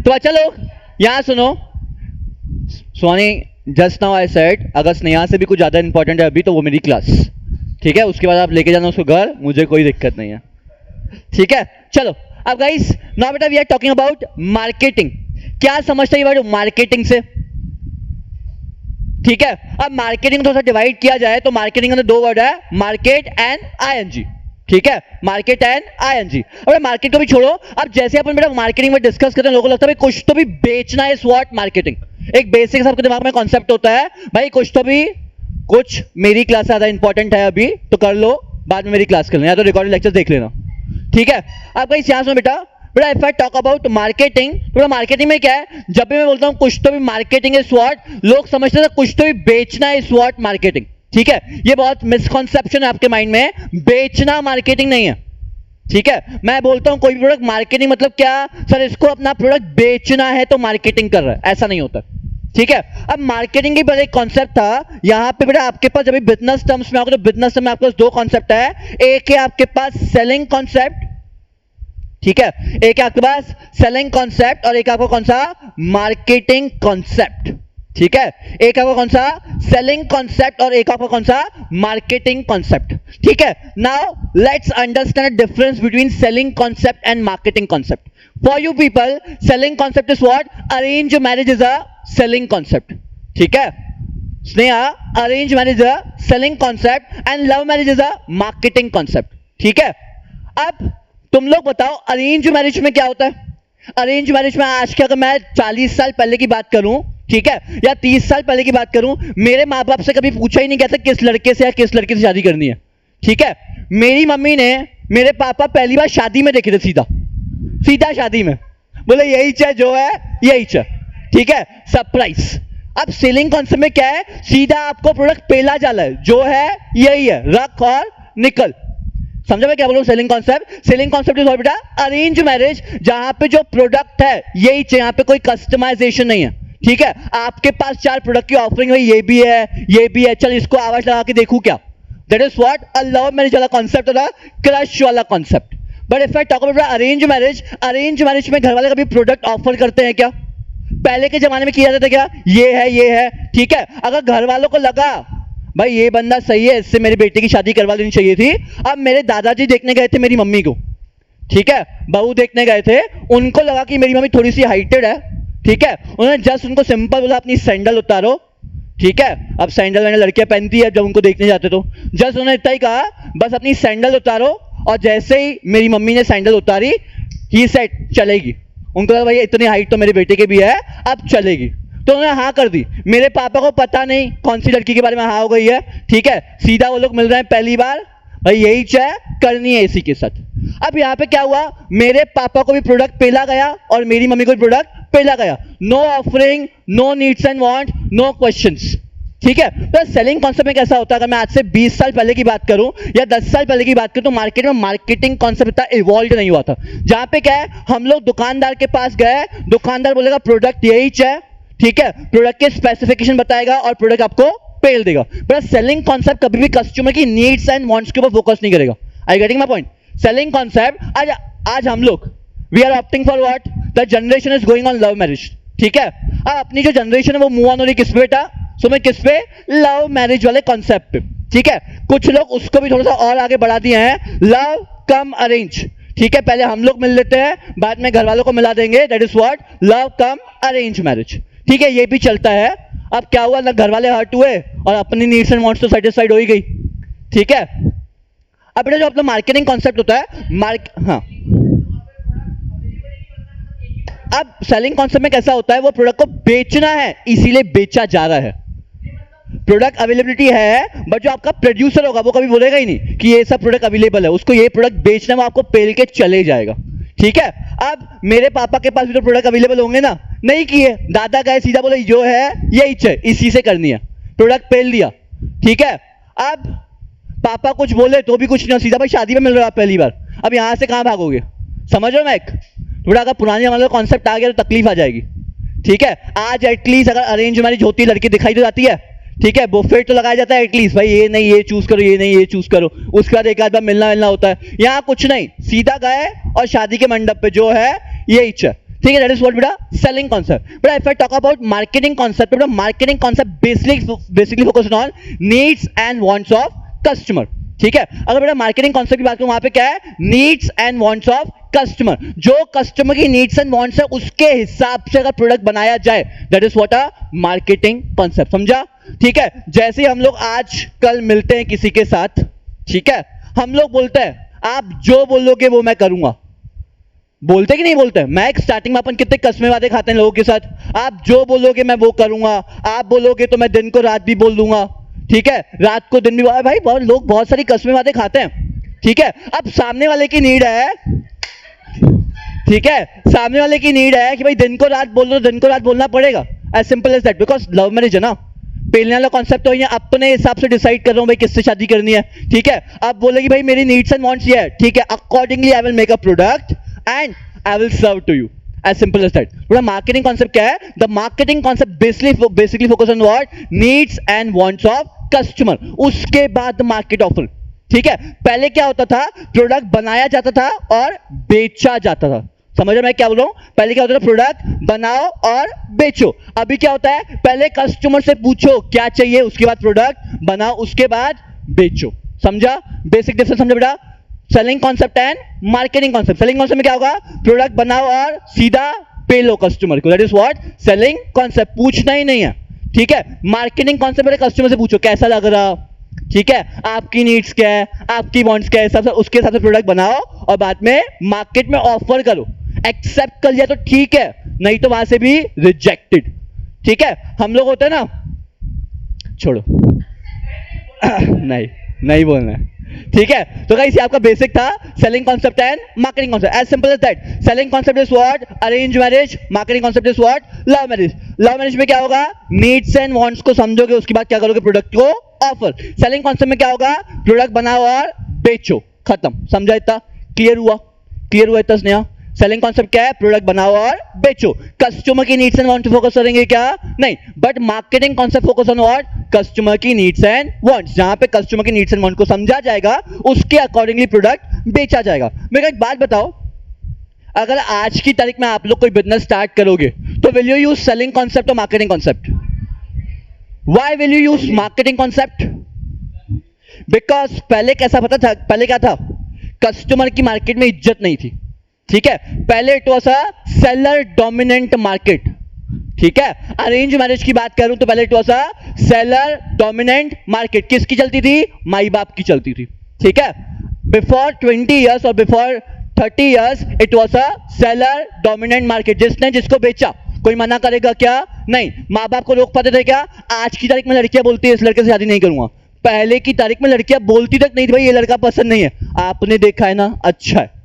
तो अच्छा लोग यहां सुनो, Soni just now I said अगर स्नेहा से भी कुछ ज्यादा इंपॉर्टेंट है अभी तो वो मेरी क्लास, ठीक है, उसके बाद आप लेके जाना उसको घर, मुझे कोई दिक्कत नहीं है, ठीक है। चलो अब गाइस नाउ बेटा we are talking about marketing. क्या समझते हैं मार्केटिंग से? ठीक है, अब मार्केटिंग थोड़ा सा डिवाइड किया जाए तो मार्केटिंग में दो वर्ड है, मार्केट एंड आईएनजी, ठीक है, मार्केट एंड आईएनजी। और मार्केट को भी छोड़ो, अब जैसे अपन बेटा मार्केटिंग में डिस्कस करते हैं लोगों को लगता है भाई कुछ तो भी बेचना है, व्हाट मार्केटिंग, एक बेसिक आपके दिमाग में कॉन्सेप्ट होता है भाई कुछ तो भी, कुछ मेरी क्लास ज्यादा इंपॉर्टेंट है अभी तो कर लो, बाद में मेरी क्लास कर लेना या तो रिकॉर्डेड लेक्चर देख लेना, ठीक है। अब गाइस यहां सुनो बेटा if I talk about marketing, तो मार्केटिंग में क्या है, जब भी मैं बोलता हूं कुछ तो भी मार्केटिंग इज व्हाट, लोग समझते हैं कुछ तो भी बेचना इज व्हाट मार्केटिंग, ठीक है। ये बहुत मिसकॉन्सेप्शन है आपके माइंड में, बेचना मार्केटिंग नहीं है, ठीक है। मैं बोलता हूं कोई भी प्रोडक्ट मार्केटिंग मतलब क्या सर, इसको अपना प्रोडक्ट बेचना है तो मार्केटिंग कर रहा है, ऐसा नहीं होता, ठीक है। अब मार्केटिंग की बड़ा एक कॉन्सेप्ट था यहां पे बेटा आपके पास, जब बिजनेस टर्म्स में आओगे तो बिजनेस टर्म में आपके पास दो कॉन्सेप्ट है, एक है आपके पास सेलिंग कॉन्सेप्ट, ठीक है, एक है आपके पास सेलिंग कॉन्सेप्ट और एक आपका कौन सा, मार्केटिंग कॉन्सेप्ट, ठीक है। एक आपका कौन सा, सेलिंग कॉन्सेप्ट और एक आपका कौन सा, मार्केटिंग कॉन्सेप्ट, ठीक है। Now let's understand the difference between selling concept and marketing concept. For you people selling concept is what, arrange marriage is a selling concept, ठीक है। Sneha, arrange marriage is a selling concept and love marriage is a marketing concept, ठीक है। अब तुम लोग बताओ arrange marriage में क्या होता है? अरेंज मैरिज में आज के अगर मैं 40 साल पहले की बात करूं, ठीक है, या 30 साल पहले की बात करूं, मेरे माँ बाप से कभी पूछा ही नहीं गया था किस लड़के से या किस लड़की से शादी करनी है, ठीक है। मेरी मम्मी ने मेरे पापा पहली बार शादी में देखे थे, सीधा सीधा शादी में, बोले यही चाहे जो है यही चाहे, ठीक है, सरप्राइज। अब सेलिंग कॉन्सेप्ट में क्या है, सीधा आपको प्रोडक्ट पेला जाला है, जो है यही है, रख और निकल, समझा मैं क्या बोल रहा हूं? Selling concept, selling concept is बेटा अरेंज मैरिज, जहां पे जो प्रोडक्ट है यही चाहिए, यहां पे कोई कस्टमाइजेशन नहीं है, ठीक है। आपके पास 4 प्रोडक्ट की ऑफरिंग है, ये भी है ये भी है, चल इसको आवाज लगा के देखूं क्या, that is what a love marriage वाला कॉन्सेप्ट होता है, क्रश वाला concept. But if I talk about arrange marriage, arrange marriage में घर वाले कभी प्रोडक्ट ऑफर करते हैं क्या? पहले के जमाने में किया जाता था क्या, ये है, ठीक है। अगर घर वालों को लगा भाई ये बंदा सही है, इससे मेरी बेटी की शादी करवा लेनी चाहिए थी, अब मेरे दादाजी देखने गए थे मेरी मम्मी को, ठीक है, बहू देखने गए थे, उनको लगा कि मेरी मम्मी थोड़ी सी हाइटेड है, ठीक है, उन्होंने जस्ट उनको सिंपल बोला अपनी सैंडल उतारो, ठीक है। अब सैंडल मैंने लड़कियां पहनती है जब उनको देखने जाते तो जस्ट उन्होंने इतना ही कहा बस अपनी सैंडल उतारो, और जैसे ही मेरी मम्मी ने सैंडल उतारी ही सेट चलेगी, उनको लगा भाई इतनी हाइट तो मेरे बेटे के भी है, अब चलेगी, तो उन्होंने हाँ कर दी। मेरे पापा को पता नहीं कौन सी लड़की के बारे में हाँ हो गई है, ठीक है, सीधा वो लोग मिल रहे हैं पहली बार, भाई यही चाहे करनी है इसी के साथ। अब यहाँ पे क्या हुआ, मेरे पापा को भी प्रोडक्ट पेला गया और मेरी मम्मी को भी प्रोडक्ट पेला गया, no offering, no needs and want, no questions, ठीक है। तो सेलिंग कॉन्सेप्ट में कैसा होता है, अगर मैं आज से 20 साल पहले की बात करूं या 10 साल पहले की बात करूं तो मार्केट में मार्केटिंग कॉन्सेप्ट इतना इवॉल्व नहीं हुआ था, जहां पे क्या है, हम लोग दुकानदार के पास गए, दुकानदार बोलेगा प्रोडक्ट यही चाहे, ठीक है, प्रोडक्ट के स्पेसिफिकेशन बताएगा और प्रोडक्ट आपको पेल देगा। बट सेलिंग कॉन्सेप्ट कभी भी कस्टमर की नीड्स एंड वांट्स के ऊपर फोकस नहीं करेगा। I you getting my point? Selling concept आज हम लोग we are opting for what, the generation is going on love marriage, ठीक है। अब अपनी जो जनरेशन है वो मूव ऑन हो रही किस पे बेटा, सो मैं किस पे, लव मैरिज वाले कॉन्सेप्ट पे, ठीक है। कुछ लोग उसको भी थोड़ा सा और आगे बढ़ा दिए हैं, लव कम अरेंज, ठीक है, पहले हम लोग मिल लेते हैं बाद में घर वालों को मिला देंगे, that is what love come arrange marriage, ठीक है, ये भी चलता है। अब क्या हुआ ना, घर वाले हर्ट हुए और अपनी नीड्स एंड वांट्स तो सेटिस्फाइड हो ही गई, ठीक है। अब बेटा जो अपना मार्केटिंग कॉन्सेप्ट होता है हाँ, अब सेलिंग कॉन्सेप्ट में कैसा होता है, वो प्रोडक्ट को बेचना है इसीलिए बेचा जा रहा है, प्रोडक्ट अवेलेबिलिटी है, बट जो आपका प्रोड्यूसर होगा वो कभी बोलेगा ही नहीं कि ये सब प्रोडक्ट अवेलेबल है, उसको ये प्रोडक्ट बेचना है, वो आपको पेल के चले जाएगा, ठीक है। अब मेरे पापा के पास भी तो प्रोडक्ट अवेलेबल होंगे ना, नहीं किए, दादा गए सीधा बोले जो है यही चाहिए इसी से करनी है, प्रोडक्ट पेल दिया, ठीक है। अब पापा कुछ बोले तो भी कुछ नहीं, सीधा भाई शादी में मिल रहा है पहली बार, अब यहां से कहां भागोगे, समझ रहे हो? मैं एक थोड़ा अगर पुराने जमाने का कॉन्सेप्ट आ गया तो तकलीफ आ जाएगी, ठीक है। आज एटलीस्ट अगर अरेंज मैरिज होती है लड़की दिखाई तो जाती है, ठीक है, बुफेट तो लगाया जाता है एटलीस्ट, भाई ये नहीं ये चूज करो, ये नहीं ये चूज करो, उसके बाद एक आध बार मिलना होता है, यहाँ कुछ नहीं, सीधा गए और शादी के मंडप पे जो है यही चाहिए, ठीक है, दैट इज व्हाट बेटा सेलिंग कॉन्सेप्ट। बेटा if I talk about marketing concept, बेटा marketing concept basically focus on needs and wants of customer. ठीक है, अगर बेटा मार्केटिंग कॉन्सेप्ट की बात करूं, वहां पे क्या है, needs and wants of customer. जो कस्टमर की नीड्स एंड वांट्स है उसके हिसाब से अगर प्रोडक्ट बनाया जाए, that is what a marketing concept. समझा? ठीक है, जैसे हम लोग आज कल मिलते हैं किसी के साथ, ठीक है, हम लोग बोलते हैं आप जो बोलोगे वो मैं करूंगा, बोलते कि नहीं बोलते? मैं स्टार्टिंग में अपन कितने कस्मे वादे खाते हैं लोगों के साथ, आप जो बोलोगे मैं वो करूंगा, आप बोलोगे तो मैं दिन को रात भी बोल दूंगा, ठीक है, रात को दिन भी। भाई बहुत लोग बहुत सारी कस्मे वादे खाते हैं। ठीक है, अब सामने वाले की नीड है, ठीक है, सामने वाले की नीड है कि भाई दिन को रात बोल दो, दिन को रात बोलना पड़ेगा, as simple as that, because love marriage है ना, पहले वाला कॉन्सेप्ट तो यहाँ अपने हिसाब से डिसाइड कर रहा हूं भाई किससे शादी करनी है। ठीक है, अब बोलेगी भाई मेरी नीड्स एंड वांट्स ये है, ठीक है, accordingly I will make a product and I will serve to you, as simple as that. पूरा मार्केटिंग कॉन्सेप्ट क्या है? The marketing concept basically focus on what? Needs and wants of customer. उसके बाद market offer. ठीक है, पहले क्या होता था, प्रोडक्ट बनाया जाता था और बेचा जाता था। समझ रहे मैं क्या बोल रहा हूं? पहले क्या होता था, प्रोडक्ट बनाओ और बेचो। अभी क्या होता है, पहले कस्टमर से पूछो क्या चाहिए, उसके बाद प्रोडक्ट बनाओ, उसके बाद बेचो। समझा? बेसिक डिफरेंस समझा बेटा? Selling concept and marketing concept. Selling concept में क्या होगा, प्रोडक्ट बनाओ और सीधा पे लो कस्टमर को, that is what selling concept, पूछना ही नहीं है। ठीक है, मार्केटिंग कॉन्सेप्ट में कस्टमर से पूछो कैसा लग रहा, ठीक है, आपकी नीड्स क्या है, आपकी वांट्स क्या है, सब उसके हिसाब से प्रोडक्ट बनाओ और बाद में मार्केट में ऑफर करो। एक्सेप्ट कर लिया तो ठीक है, नहीं तो वहां से भी रिजेक्टेड। ठीक है, हम लोग होते हैं ना, छोड़ो नहीं बोलना है। ठीक है, तो गाइस ये आपका बेसिक था selling concept and marketing concept, as simple as that. Selling concept is what? Arrange marriage. Marketing concept is what? Love marriage. Love marriage में क्या होगा, नीड्स एंड वांट्स को समझोगे, उसके बाद क्या करोगे, प्रोडक्ट को ऑफर। सेलिंग कॉन्सेप्ट में क्या होगा, प्रोडक्ट बनाओ और बेचो, खत्म। समझा? इतना क्लियर हुआ इतना स्नेहा? सेलिंग कॉन्सेप्ट क्या है, प्रोडक्ट बनाओ और बेचो। कस्टमर की नीड्स एंड वांट्स फोकस करेंगे क्या? नहीं, but marketing concept focus on what? Customer की नीड्स एंड वांट्स। जहां पे कस्टमर की नीड्स एंड वांट्स को समझा जाएगा, उसके अकॉर्डिंगली प्रोडक्ट बेचा जाएगा। मेरे को एक बात बताओ, अगर आज की तारीख में आप लोग कोई बिजनेस स्टार्ट करोगे तो will you use selling concept और marketing concept? Why will you use marketing concept? Because पहले कैसा पता था, पहले क्या था, कस्टमर की मार्केट में इज्जत नहीं थी। ठीक है, पहले it was a seller dominant market. ठीक है, अरेंज मैरिज की बात करूं तो पहले it was a seller dominant market. किसकी चलती थी? माई बाप की चलती थी। ठीक है, बिफोर 20 इयर्स और before 30 years it was a seller dominant market. जिसने जिसको बेचा, कोई मना करेगा क्या? नहीं। माँ बाप को रोक पाते थे क्या? आज की तारीख में लड़कियां बोलती है इस लड़के से शादी नहीं करूंगा, पहले की तारीख में लड़कियां बोलती तक नहीं थी भाई ये लड़का पसंद नहीं है, आपने देखा है ना, अच्छा है।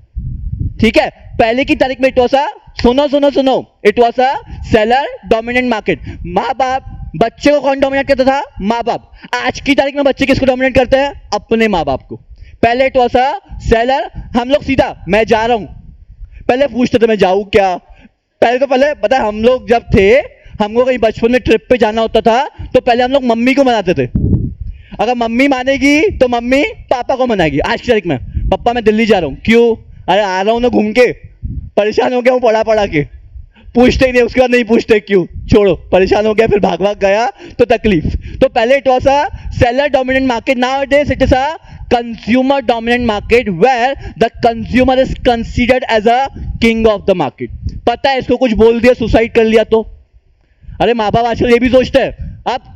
ठीक है, पहले की तारीख में इट वाज अ, सुनो, it was a seller dominant market. माँ बाप, बच्चे को कौन डोमिनेट करता था? माँ बाप। आज की तारीख में बच्चे किसको डोमिनेट करते हैं? अपने माँ बाप को। पहले इट वाज अ सेलर, हम लोग सीधा मैं जा रहा हूं, पहले पूछते थे मैं जाऊं क्या? पहले पता है, हम लोग जब थे, हमको कहीं बचपन में ट्रिप पे जाना होता था तो पहले हम लोग मम्मी को मनाते थे। अगर मम्मी मानेगी तो मम्मी पापा को मनाएगी। आज की तारीख में पापा मैं दिल्ली जा रहा हूं, क्यों? अरे आ रहा हूं ना घूम के, परेशान हो गया हूं पढ़ा के, पूछते ही नहीं, उसके बाद नहीं पूछते क्यों, छोड़ो, परेशान हो गया, फिर भाग गया तो तकलीफ। तो पहले it was a seller dominant market, nowadays it is a consumer dominant market where the consumer is considered as a king of the market. पता है, इसको कुछ बोल दिया, सुसाइड कर लिया तो, अरे माँ बाप आजकल ये भी सोचते हैं।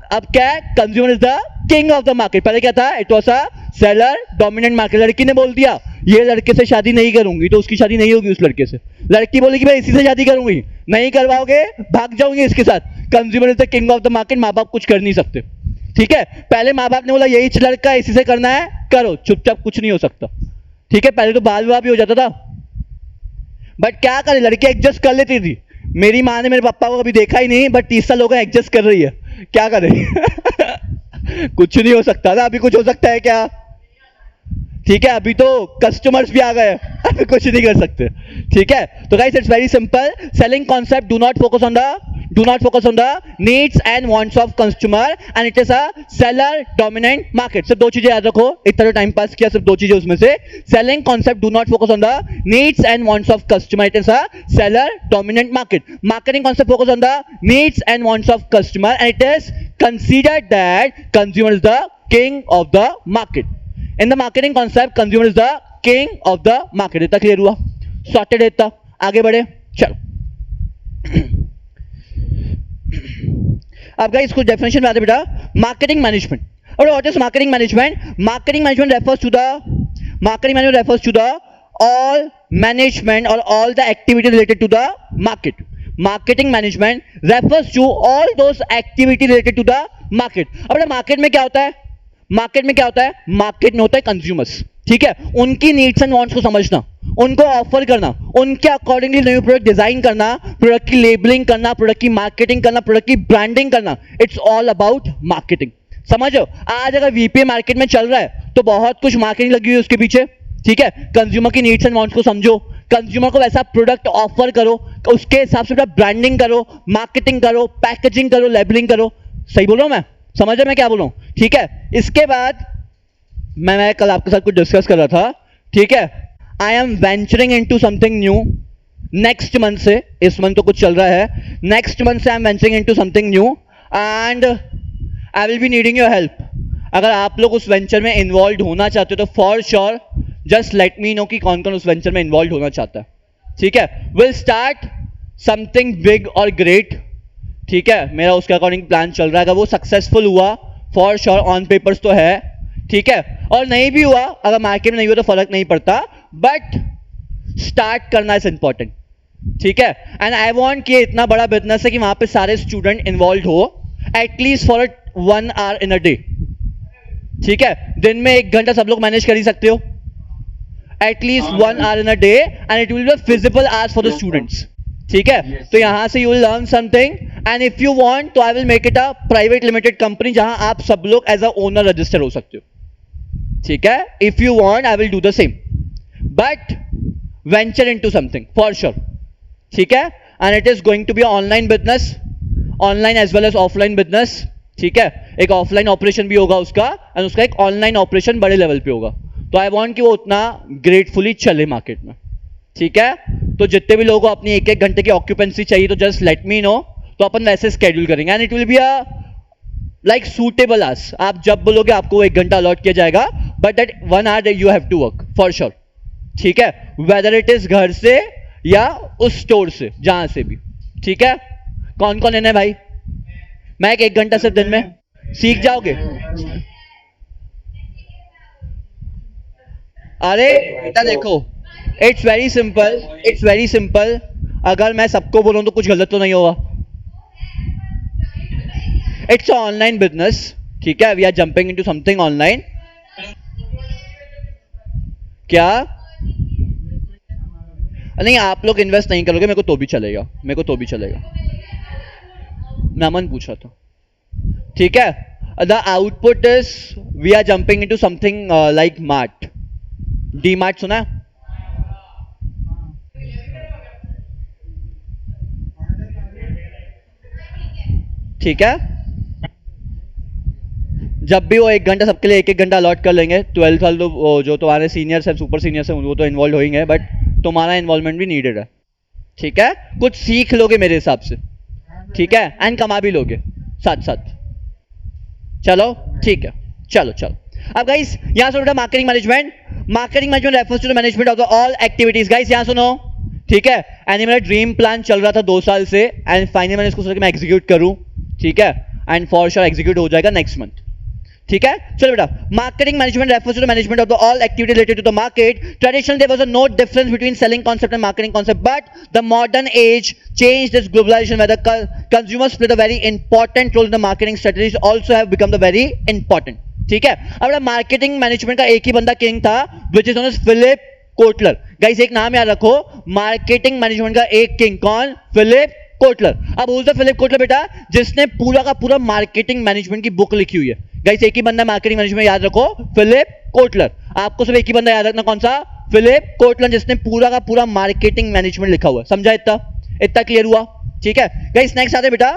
अब क्या है, consumer is the king of the market. पहले क्या था, it was a seller dominant market. लड़की ने बोल दिया ये लड़के से शादी नहीं करूंगी तो उसकी शादी नहीं होगी उस लड़के से। लड़की बोलेगी भाई इसी से शादी करूंगी, नहीं करवाओगे भाग जाऊंगी इसके साथ। Consumer is the king of the market, माँ बाप कुछ कर नहीं सकते। ठीक है, पहले माँ बाप ने बोला यही लड़का इसी से करना है, करो, चुपचाप, कुछ नहीं हो सकता। ठीक है, पहले तो बाल विवाह भी हो जाता था, बट क्या करे, लड़की एडजस्ट कर लेती थी। मेरी माँ ने मेरे पापा को कभी देखा ही नहीं, बट 30 साल हो गए एडजस्ट कर रही है, क्या करे कुछ नहीं हो सकता ना, अभी कुछ हो सकता है क्या? ठीक है, अभी तो कस्टमर्स भी आ गए, अभी कुछ नहीं कर सकते। ठीक है, तो guys it's very simple, selling concept, do not focus on the do not focus on the needs and wants of consumer and it is a seller dominant market. सिर्फ दो चीजें याद रखो, इतना जो टाइम पास किया सिर्फ दो चीजें उसमें से. Selling concept do not focus on the needs and wants of customer, it is a seller dominant market. Marketing concept focus on the needs and wants of customer and it is considered that consumer is the king of the market. In the marketing concept consumer is the king of the market. इतना clear हुआ, sorted है इतना. आगे बढ़े, चलो. अब guys कुछ definition में आते बेटा. Marketing management. और what is marketing management? Marketing management refers to the all management or all the activity related to the market. Marketing management refers to all those activity related to the market. अब market में क्या होता है? Market में क्या होता है? Market में होता है कंज्यूमर्स. ठीक है, उनकी नीड्स एंड वांट्स को समझना, उनको ऑफर करना, उनके अकॉर्डिंगली न्यू प्रोडक्ट डिजाइन करना, प्रोडक्ट की लेबलिंग करना, प्रोडक्ट की मार्केटिंग करना, प्रोडक्ट की ब्रांडिंग करना. It's all about marketing. समझो, आज अगर वीपीए मार्केट में चल रहा है तो बहुत कुछ मार्केटिंग लगी हुई है उसके पीछे. ठीक है, कंज्यूमर की नीड्स एंड वांट्स को समझो, कंज्यूमर को वैसा प्रोडक्ट ऑफर करो, उसके हिसाब से ब्रांडिंग करो, मार्केटिंग करो, पैकेजिंग करो, लेबलिंग करो. सही बोल रहा हूं मैं? समझ रहे मैं क्या बोल रहा हूं? ठीक है, इसके बाद मैं कल आपके साथ कुछ डिस्कस कर रहा था. ठीक है, आई am venturing into something new. Next month से, इस मंथ तो कुछ चल रहा है, नेक्स्ट मंथ से I am venturing into something new and I will be needing your help. अगर आप लोग उस वेंचर में इन्वॉल्व होना चाहते हो तो for sure just let me know कि कौन कौन उस वेंचर में इन्वॉल्व होना चाहता है. ठीक है, विल स्टार्ट समथिंग बिग और ग्रेट. ठीक है, मेरा उसके अकॉर्डिंग प्लान चल रहा है. अगर वो सक्सेसफुल हुआ फॉर श्योर ऑन पेपर्स तो है. ठीक है, और नहीं भी हुआ, अगर मार्केट में नहीं हुआ तो फर्क नहीं पड़ता, बट स्टार्ट करना इज इंपॉर्टेंट. ठीक है, एंड आई वांट कि इतना बड़ा बिजनेस है कि वहां पे सारे स्टूडेंट इन्वॉल्व हो at least for 1 hour in a day. ठीक है, दिन में 1 घंटा सब लोग मैनेज कर ही सकते हो, at least 1 hour in a day and it will be feasible hours for the students. ठीक है, तो यहां से you will learn something and if you want तो I will make it a private limited company जहां आप सब लोग एज अ ओनर रजिस्टर हो सकते हो. ठीक है, if you want I will do the same, but venture into something for sure. ठीक है, and it is going to be online business, online as well as offline business. ठीक है, एक ऑफलाइन ऑपरेशन भी होगा उसका एंड उसका एक ऑनलाइन ऑपरेशन बड़े लेवल पे होगा. तो आई वांट कि वो उतना ग्रेटफुली चले मार्केट में. ठीक है, तो जितने भी लोगों को अपनी 1-1 घंटे की ऑक्यूपेंसी चाहिए तो जस्ट लेट मी नो, तो अपन वैसे स्केड्यूल करेंगे and it will be a like suitable hours. आप जब बोलोगे आपको 1 घंटा अलॉट किया जाएगा, but that 1 hour you have to work for sure. ठीक है, वेदर इट इज घर से या उस स्टोर से, जहां से भी. ठीक है, कौन कौन है भाई? मैं 1 घंटा सिर्फ दिन में सीख जाओगे? अरे बेटा देखो, it's very simple, it's very simple. अगर मैं सबको बोलूं तो कुछ गलत तो नहीं होगा. It's online business. ठीक है, we are jumping into something online. क्या नहीं, आप लोग इन्वेस्ट नहीं करोगे, मेरे को तो भी चलेगा, मेरे को तो भी चलेगा. मैं अमन पूछ रहा था. ठीक है, the output is we are jumping into something like mart. D Mart सुना? ठीक है, जब भी वो 1 घंटा सबके लिए 1-1 घंटा अलॉट कर लेंगे. 12th वाले तो जो तुम्हारे सीनियर्स हैं, सुपर सीनियर्स हैं, वो तो इन्वॉल्व होंगे, बट तुम्हारा इन्वॉल्वमेंट भी नीडेड है. ठीक है, कुछ सीख लोगे मेरे हिसाब से. ठीक है, एंड कमा भी लोगे साथ साथ. चलो ठीक है, चलो चलो. अब गाइस यहां सुनो marketing management. Marketing management refers to the management of the all activities. Guys यहां सुनो. ठीक है, एंड मेरा ड्रीम प्लान चल रहा था 2 साल से एंड फाइनली मैंने इसको सोचा कि मैं एग्जीक्यूट करूं. ठीक है, एंड फॉर श्योर एग्जीक्यूट हो जाएगा नेक्स्ट मंथ. ठीक है, चलो बेटा. Marketing management refers to the management of the all activity related to the market. Traditionally there was a no difference between selling concept and marketing concept, but the modern age changed this globalization where the consumers play a very important role in the marketing strategies also have become the very important. ठीक है, अब marketing management का एक ही बंदा king था, which is known as Philip Kotler. Guys एक नाम याद रखो, मार्केटिंग मैनेजमेंट का एक किंग. कौन? Philip Kotler. अब who is the Philip Kotler बेटा? जिसने पूरा का पूरा मार्केटिंग मैनेजमेंट की बुक लिखी हुई है. गाइस एक ही बंदा मार्केटिंग मैनेजमेंट, याद रखो, फिलिप कोटलर. आपको सिर्फ एक ही बंदा याद रखना, कौन सा? फिलिप कोटलर, जिसने पूरा का पूरा मार्केटिंग मैनेजमेंट लिखा हुआ है. समझा? इतना क्लियर हुआ? ठीक है गाइस, नेक्स्ट आते हैं बेटा।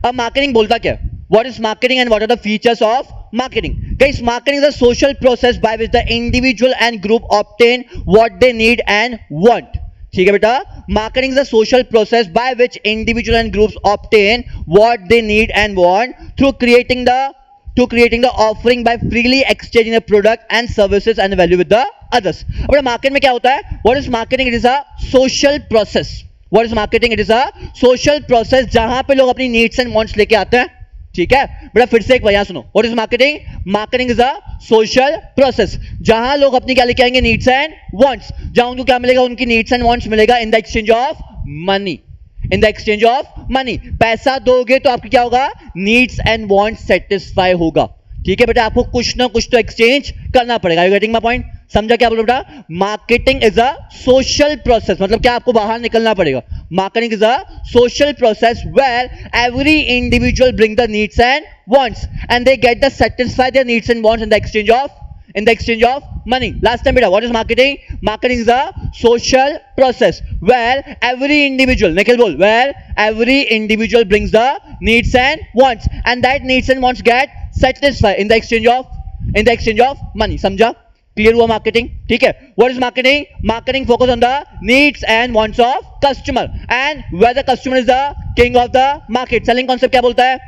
अब मार्केटिंग बोलता क्या है? What is marketing and what are the features of marketing? Guys, marketing is a social process by which the individual and group obtain what they need and want. ठीक है बेटा, marketing is a social process by which individual and groups obtain what they need and want through creating the offering by freely exchanging the product and services and value with the others. अब market में क्या होता है? What is marketing? It is a social process. What is marketing? It is a social process जहां पे लोग अपनी needs and wants लेके आते हैं। ठीक है बेटा, फिर से एक बार यहां सुनो। What is marketing? Marketing is a social process जहां लोग अपनी क्या लेके आएंगे? Needs and wants. जहां उनको क्या मिलेगा? उनकी नीड्स एंड वांट्स मिलेगा इन the exchange of money. In the exchange of money, पैसा दोगे तो आपकी क्या होगा? नीड्स एंड वांट्स सेटिस्फाई होगा। ठीक है बेटा, आपको कुछ ना कुछ तो एक्सचेंज करना पड़ेगा। You getting my point? समझा क्या बोलो बेटा? Marketing is a social process, मतलब क्या आपको बाहर निकलना पड़ेगा। Marketing is a social process where every individual bring the needs and wants and they get the satisfy their needs and wants in the exchange of money. Last time beta, what is marketing? Marketing is a social process where every individual, Nikhil bol, where every individual brings the needs and wants and that needs and wants get satisfied in the exchange of money. समझा? Clear हुआ marketing? ठीक है। What is marketing? Marketing focus on the needs and wants of customer and where the customer is the king of the market. Selling concept क्या बोलता है?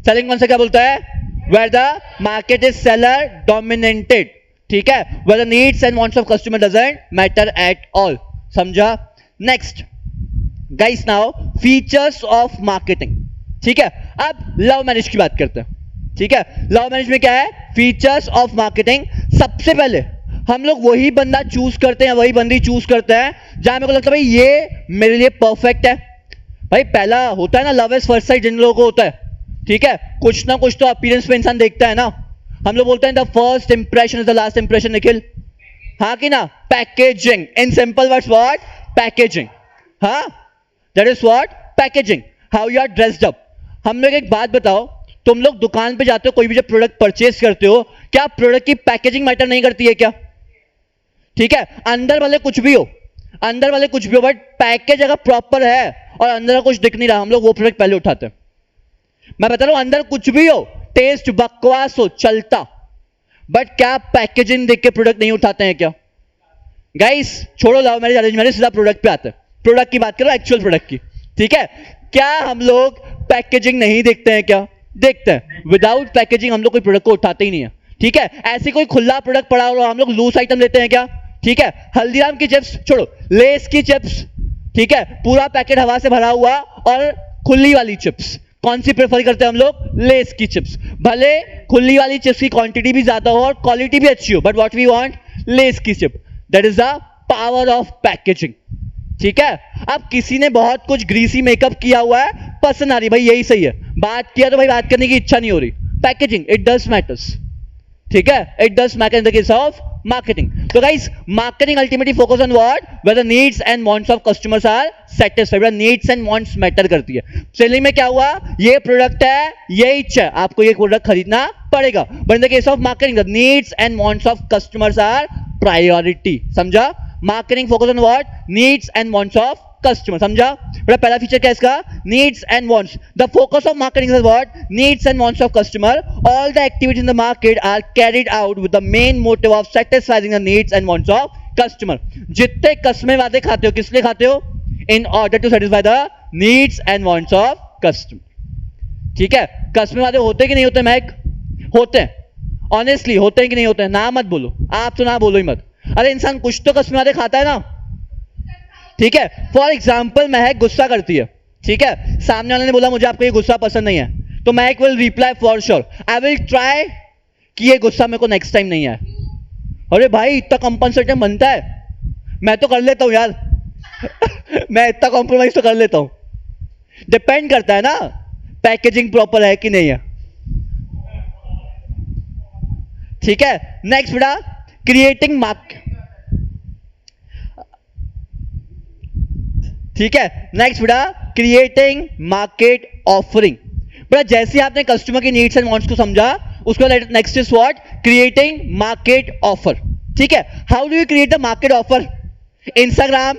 Selling concept क्या बोलता है? Where the market is seller dominated. ठीक है, where the needs and wants of customer doesn't matter at all. समझा? Next guys, now features of marketing. ठीक है, अब लव मैरिज की बात करते हैं। ठीक है, लव मैरिज में क्या है? Features of marketing. सबसे पहले हम लोग वही बंदा चूज करते हैं, वही बंदी चूज करते हैं जहां मेरे को लगता है भाई ये मेरे लिए परफेक्ट है। भाई पहला होता है ना लव एज फर्स्ट साइट, जिन लोगों को होता है। ठीक है, कुछ ना कुछ तो अपीयरेंस पे इंसान देखता है ना। हम लोग बोलते हैं the first impression is the last impression. Nikhil, हाँ कि ना? Packaging, in simple words what? Packaging. हाँ, that is what? Packaging. How you are dressed up. हम लोग एक बात बताओ, तुम लोग दुकान पे जाते हो, कोई भी जब प्रोडक्ट परचेज करते हो, क्या प्रोडक्ट की पैकेजिंग मैटर नहीं करती है क्या? ठीक है, अंदर वाले कुछ भी हो, बट पैकेज अगर प्रॉपर है और अंदर कुछ दिख नहीं रहा, हम लोग वो प्रोडक्ट पहले उठाते हैं। मैं बता रहा हूं, अंदर कुछ भी हो, टेस्ट बकवास हो, चलता, बट क्या पैकेजिंग देख के प्रोडक्ट नहीं उठाते हैं क्या? गाइस छोड़ो लव मैरिज अरेंज मैरिज, सीधा प्रोडक्ट पे आते हैं। प्रोडक्ट की बात करो, एक्चुअल प्रोडक्ट की। ठीक है, क्या हम लोग पैकेजिंग नहीं देखते हैं क्या? देखते हैं। विदाउट पैकेजिंग हम लोग कोई प्रोडक्ट को उठाते ही नहीं है। ठीक है, ऐसे कोई खुला प्रोडक्ट पड़ा हो हम लोग लूज आइटम लेते हैं क्या? ठीक है, हल्दीराम की चिप्स छोड़ो, लेस की चिप्स, ठीक है, पूरा पैकेट हवा से भरा हुआ और खुली वाली चिप्स, कौन सी प्रेफर करते हैं हम लोग? लेस की चिप्स। भले खुली वाली चिप्स की क्वांटिटी भी ज्यादा हो और क्वालिटी भी अच्छी हो, but what we want? Lay's की chip. That is the power of packaging. ठीक है, अब किसी ने बहुत कुछ ग्रीसी मेकअप किया हुआ है, पसंद आ रही, भाई यही सही है। बात किया तो भाई बात करने की इच्छा नहीं हो रही। Packaging, it does matters. ठीक है, it does matter in the case of marketing. तो guys, marketing ultimately focus on what? Where the needs and wants of customers are satisfied. Needs and wants matter करती है। Selling में क्या हुआ? ये product है, ये इच्छा है, आपको ये प्रोडक्ट खरीदना पड़ेगा। But in the case of marketing, the needs and wants of customers are priority. समझा? Marketing focus on what? Needs and wants of customer. समझा? बेटा पहला फीचर क्या है इसका? Needs and wants. The focus of marketing is what? Needs and wants of customer. All the activities in the market are carried out with the main motive of satisfying the needs and wants of customer. जितने कस्मे वादे खाते हो, किस लिए खाते हो? In order to satisfy the needs and wants of customer. ठीक है, कस्मे वादे होते कि नहीं होते? महक, होते हैं। ऑनेस्टली होते हैं कि नहीं होते हैं? ना मत बोलो, आप तो ना बोलो ही मत। अरे इंसान कुछ तो कस्मे वादे खाता है ना। ठीक है, फॉर एग्जाम्पल महक गुस्सा करती है। ठीक है, सामने वाले ने बोला मुझे आपका ये गुस्सा पसंद नहीं है, तो महक will reply for sure, I will try कि ये गुस्सा मेरे को नेक्स्ट टाइम नहीं आए। अरे भाई इतना कंपनसेशन बनता है, मैं तो कर लेता हूं यार मैं इतना कॉम्प्रोमाइज तो कर लेता हूं। डिपेंड करता है ना पैकेजिंग प्रॉपर है कि नहीं है। ठीक है, नेक्स्ट बेटा, क्रिएटिंग मार्केट। ठीक है, नेक्स्ट बेटा, क्रिएटिंग मार्केट ऑफरिंग। बेटा जैसे आपने कस्टमर की नीड्स एंड वांट्स को समझा, उसको next is what? Creating market offer. ठीक है, how do you create the market offer? Instagram,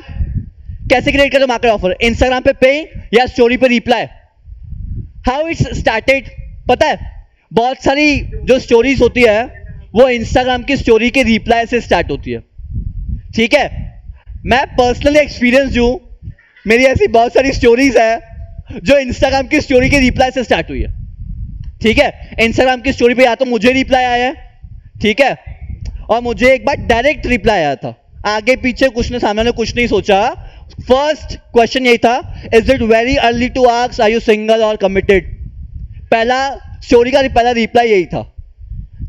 कैसे क्रिएट करते हो मार्केट ऑफर? इंस्टाग्राम पे पिंग या स्टोरी पे रिप्लाई? हाउ इट्स स्टार्टेड पता है? बहुत सारी जो स्टोरीज होती है वो इंस्टाग्राम की स्टोरी के रिप्लाई से स्टार्ट होती है, ठीक है? मैं पर्सनली एक्सपीरियंस हूं, मेरी ऐसी बहुत सारी स्टोरीज है जो इंस्टाग्राम की स्टोरी के रिप्लाई से स्टार्ट हुई है, ठीक है? इंस्टाग्राम की स्टोरी पे या तो मुझे रिप्लाई आया है, ठीक है, और मुझे एक बार डायरेक्ट रिप्लाई आया था, आगे पीछे कुछ ने सामने कुछ नहीं सोचा। फर्स्ट क्वेश्चन यही था, is it very early to ask are you single और कमिटेड? पहला स्टोरी का पहला रिप्लाई यही था,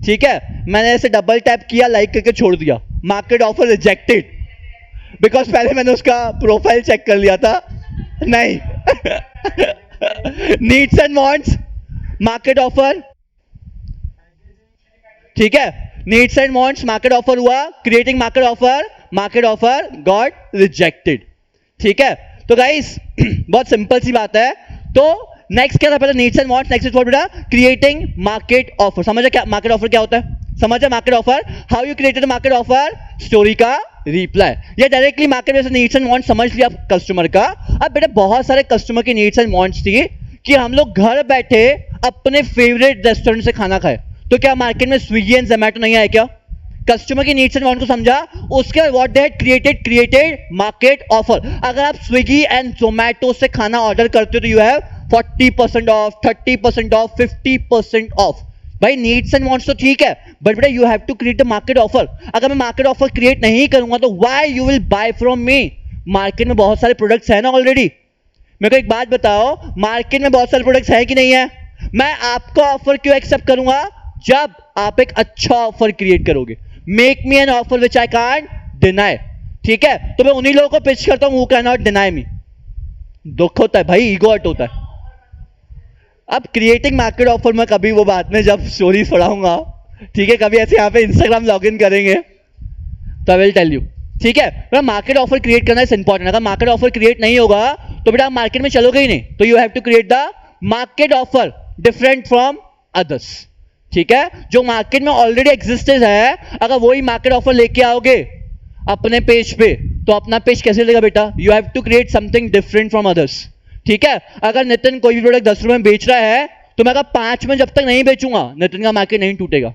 ठीक है? मैंने ऐसे डबल टैप किया, लाइक करके छोड़ दिया, मार्केट ऑफर रिजेक्टेड, बिकॉज पहले मैंने उसका प्रोफाइल चेक कर लिया था, नहीं। Needs and wants market offer, ठीक है? Needs and wants market offer हुआ, creating market offer got rejected, ठीक है? तो गाइस बहुत सिंपल सी बात है। तो नेक्स्ट क्या था? पहले needs and wants, next is what बेटा? Creating market offer. समझा क्या मार्केट ऑफर क्या होता है? समझा market offer? How you created market offer? Story का रिप्लाई या डायरेक्टली मार्केट में से नीड्स एंड वांट्स समझ लिया कस्टमर का। अब बेटा बहुत सारे कस्टमर की नीड्स एंड वांट्स थी कि हम लोग घर बैठे अपने फेवरेट रेस्टोरेंट से खाना खाए, तो क्या मार्केट में स्विगी एंड जोमैटो नहीं आया क्या? कस्टमर की नीड्स एंड वांट को समझा, उसके बाद what they had created market offer. अगर आप स्विगी एंड जोमैटो से खाना ऑर्डर करते हो तो you have 40% off, 30% off, 50% off. भाई नीड्स एंड वांट्स तो ठीक है, बट बेटा you have to create the market offer. अगर मैं मार्केट ऑफर क्रिएट नहीं करूंगा तो why you will buy from me? Market में बहुत सारे प्रोडक्ट्स हैं ना ऑलरेडी। मेरे को एक बात बताओ, मार्केट में बहुत सारे प्रोडक्ट्स हैं कि नहीं है? मैं आपका ऑफर क्यों एक्सेप्ट करूंगा? जब आप एक अच्छा ऑफर क्रिएट करोगे। Make me an offer which I can't deny, ठीक है? तो मैं उन्हीं लोगों को पिच करता हूं हु कैन नॉट डिनाई मी। दुख होता है भाई, ईगो हर्ट होता है। अब क्रिएटिंग मार्केट ऑफर में कभी वो बात में जब स्टोरीज पढ़ाऊंगा, ठीक है, कभी ऐसे यहां पे इंस्टाग्राम लॉग इन करेंगे तो आई विल टेल यू, ठीक है? बेटा मार्केट ऑफर क्रिएट करना इज इंपॉर्टेंट। अगर मार्केट ऑफर क्रिएट नहीं होगा तो बेटा आप मार्केट में चलोगे ही नहीं। तो you have to create the market offer different from others, ठीक है? जो मार्केट में ऑलरेडी एग्जिस्टेड है, अगर वही मार्केट ऑफर लेके आओगे अपने पेज पे तो अपना पेज कैसे चलेगा बेटा? You have to create something different from others, ठीक है? अगर नितिन कोई भी प्रोडक्ट 10 रुपए में बेच रहा है तो मैं अगर 5 में जब तक नहीं बेचूंगा नितिन का मार्केट नहीं टूटेगा,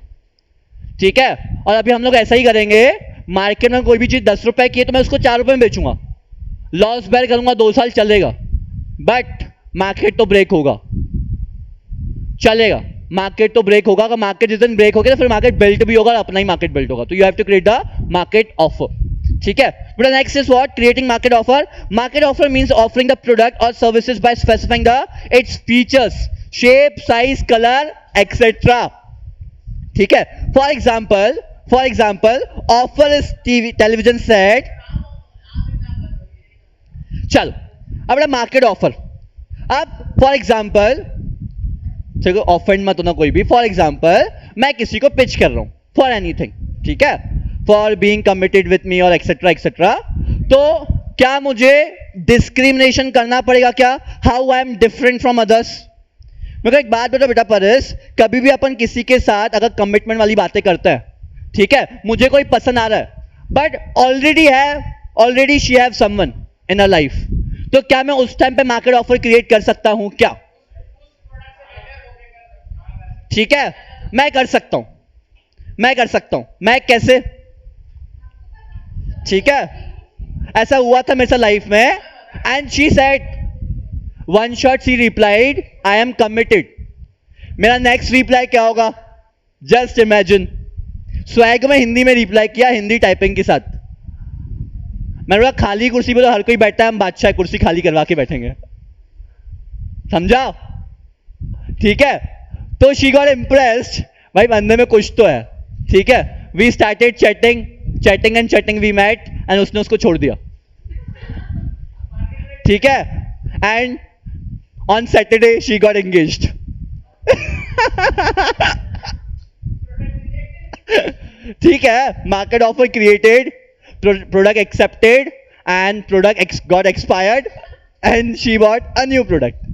ठीक है? और अभी हम लोग ऐसा ही करेंगे, मार्केट में कोई भी चीज 10 रुपए की है तो मैं उसको 4 रुपए में बेचूंगा, लॉस बेयर करूंगा, 2 साल चलेगा, बट मार्केट तो ब्रेक होगा, चलेगा, मार्केट तो ब्रेक होगा। अगर मार्केट जिस दिन ब्रेक होगा तो फिर मार्केट बिल्ट भी होगा और अपना ही मार्केट बिल्ट होगा। तो you have to create the market offer, ठीक है? बेटा next is what? Creating market offer. Market offer means offering the product और services by specifying the its features, shape, size, colour etcetera, ठीक है? For example offer is TV television set. चलो अब बेटा market offer. अब for example, देखो offend मत होना कोई भी। फॉर एग्जांपल मैं किसी को पिच कर रहा हूं फॉर एनीथिंग, ठीक है? For being committed with me और एक्सेट्रा एक्सेट्रा। तो क्या मुझे डिस्क्रिमिनेशन करना पड़ेगा क्या? How I am different from others? मेरे को एक बात बताओ बेटा परिस, कभी भी अपन किसी के साथ अगर कमिटमेंट वाली बातें करते हैं, ठीक है, मुझे कोई पसंद आ रहा है but already she have someone in a life, तो क्या मैं उस टाइम पे मार्केट ऑफर क्रिएट कर सकता हूं क्या? ठीक है, मैं कर सकता हूं। मैं कैसे? ठीक है, ऐसा हुआ था मेरे साथ लाइफ में, and she said one shot, she replied I am committed. मेरा नेक्स्ट रिप्लाई क्या होगा? जस्ट इमेजिन, स्वैग में हिंदी में रिप्लाई किया, हिंदी टाइपिंग के साथ। मैंने बोला खाली कुर्सी पे तो हर कोई बैठता है, हम बादशाह कुर्सी खाली करवा के बैठेंगे, समझा? ठीक है, तो शी गॉट इम्प्रेस्ड, भाई बंदे में कुछ तो है, ठीक है? We started chatting, we met and उसने उसको छोड़ दिया, ठीक है? And on Saturday she got engaged. ठीक है, market offer created, product accepted and product got expired and she bought a new product,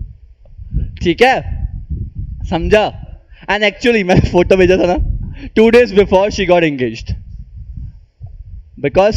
ठीक है? समझा? एंड एक्चुअली मैं फोटो भेजा था ना, 2 days before she got engaged, because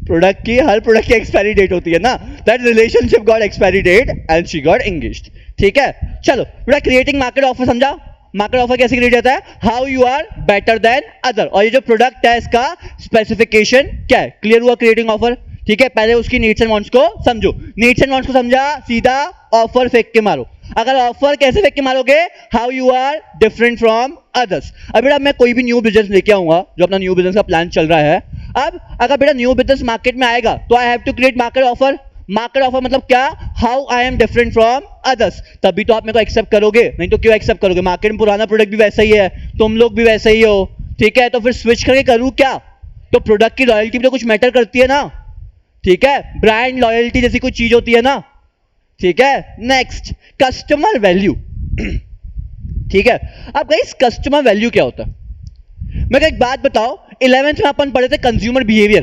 product की, हर प्रोडक्ट की एक्सपायरी डेट होती है ना. That relationship got expiry date and she got engaged. ठीक है, चलो बेटा क्रिएटिंग मार्केट ऑफर समझा. मार्केट ऑफर कैसे क्रिएट होता है? How you are better than other. और ये जो प्रोडक्ट है इसका स्पेसिफिकेशन क्या है? क्लियर हुआ क्रिएटिंग ऑफर. ठीक है, पहले उसकी नीड्स एंड वांट्स को समझो. नीड्स एंड वांट्स को समझा, सीधा ऑफर फेंक के मारो. अगर ऑफर कैसे फेंक के मारोगे? How you are different from others. अब बेटा मैं कोई भी न्यू बिजनेस लेके आऊंगा, जो अपना न्यू बिजनेस का प्लान चल रहा है. अब अगर बेटा न्यू बिजनेस मार्केट में आएगा तो I have to create market offer. Market offer मतलब क्या? How I am different from others. तभी तो आप मेरे को एक्सेप्ट करोगे, नहीं तो क्यों एक्सेप्ट करोगे? मार्केट में पुराना प्रोडक्ट भी वैसा ही है, तुम लोग भी वैसे ही हो. ठीक है, तो फिर स्विच करके करूं क्या? तो प्रोडक्ट की लॉयल्टी भी तो कुछ मैटर करती है ना. ठीक है, ब्रांड लॉयल्टी जैसी कोई चीज होती है ना. ठीक है, नेक्स्ट कस्टमर वैल्यू. ठीक है, अब गाइस कस्टमर वैल्यू क्या होता है? मैं एक बात बताओ, 11th में अपन पढ़े थे कंज्यूमर बिहेवियर.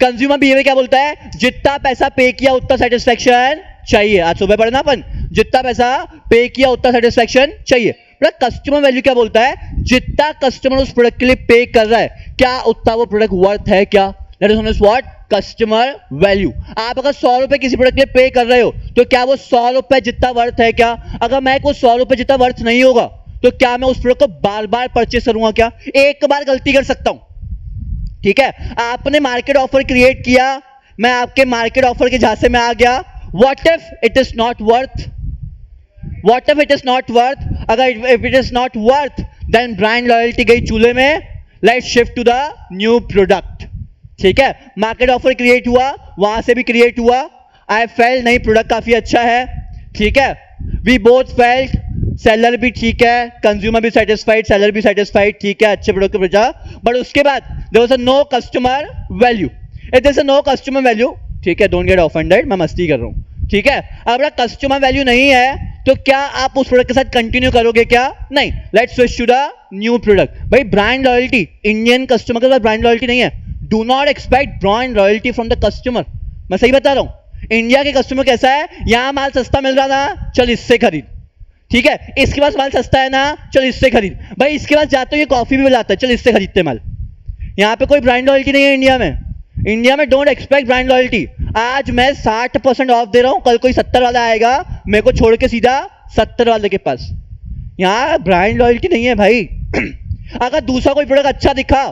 कंज्यूमर बिहेवियर क्या बोलता है? जितना पैसा पे किया उतना सेटिस्फैक्शन चाहिए. आज सुबह पढ़ना अपन, जितना पैसा पे किया उतना सेटिस्फैक्शन चाहिए. कस्टमर वैल्यू क्या बोलता है? जितना कस्टमर उस प्रोडक्ट के लिए पे कर रहा है, क्या उतना वो प्रोडक्ट वर्थ है क्या? That is known as what? Customer value. आप अगर 100 रुपए किसी प्रोडक्ट के लिए पे कर रहे हो तो क्या वो 100 रुपए जितना वर्थ है क्या? अगर मैं को 100 रुपए जितना वर्थ नहीं होगा तो क्या मैं उस प्रोडक्ट को बार बार परचेस करूंगा क्या? एक बार गलती कर सकता हूं. ठीक है, आपने मार्केट ऑफर क्रिएट किया, मैं आपके मार्केट ऑफर के झांसे में आ गया. What if it is not worth? What if it is not worth? अगर if it is not worth then brand loyalty गई चूल्हे में. Let's shift to the new product. ठीक है, मार्केट ऑफर क्रिएट हुआ, वहां से भी क्रिएट हुआ. आई फेल्ट नहीं प्रोडक्ट काफी अच्छा है. ठीक है, वी बोथ फेल्ट, सेलर भी ठीक है, कंज्यूमर भी सेटिस्फाइड, सेलर भी सेटिस्फाइड. ठीक है, अच्छे प्रोडक्ट पे जा. बट उसके बाद there was a no customer value. If there is a no customer value, ठीक है, डोंट गेट ऑफेंडेड, मैं मस्ती कर रहा हूं. ठीक है, अगर कस्टमर वैल्यू नहीं है तो क्या आप उस प्रोडक्ट के साथ कंटिन्यू करोगे क्या? नहीं. Let's switch to the new product. भाई ब्रांड लॉयल्टी, इंडियन कस्टमर के साथ ब्रांड लॉयल्टी नहीं है. Do not expect brand loyalty from the customer. मैं सही बता रहा हूं. इंडिया के कस्टमर कैसा है? यहां माल सस्ता मिल रहा ना, चल इससे खरीद. ठीक है, इसके पास माल सस्ता है ना, चल इससे खरीद. भाई इसके पास जाते हुए कॉफी भी बुलाता है, चल इससे खरीदते माल. यहां पे कोई ब्रांड लॉयल्टी नहीं है इंडिया में. इंडिया में डोंट एक्सपेक्ट ब्रांड लॉयल्टी. आज मैं 60% ऑफ दे रहा हूं, कल कोई 70 वाला आएगा मेरे को छोड़ के सीधा 70 वाले के पास. यहां ब्रांड लॉयल्टी नहीं है भाई. अगर दूसरा कोई प्रोडक्ट अच्छा दिखा,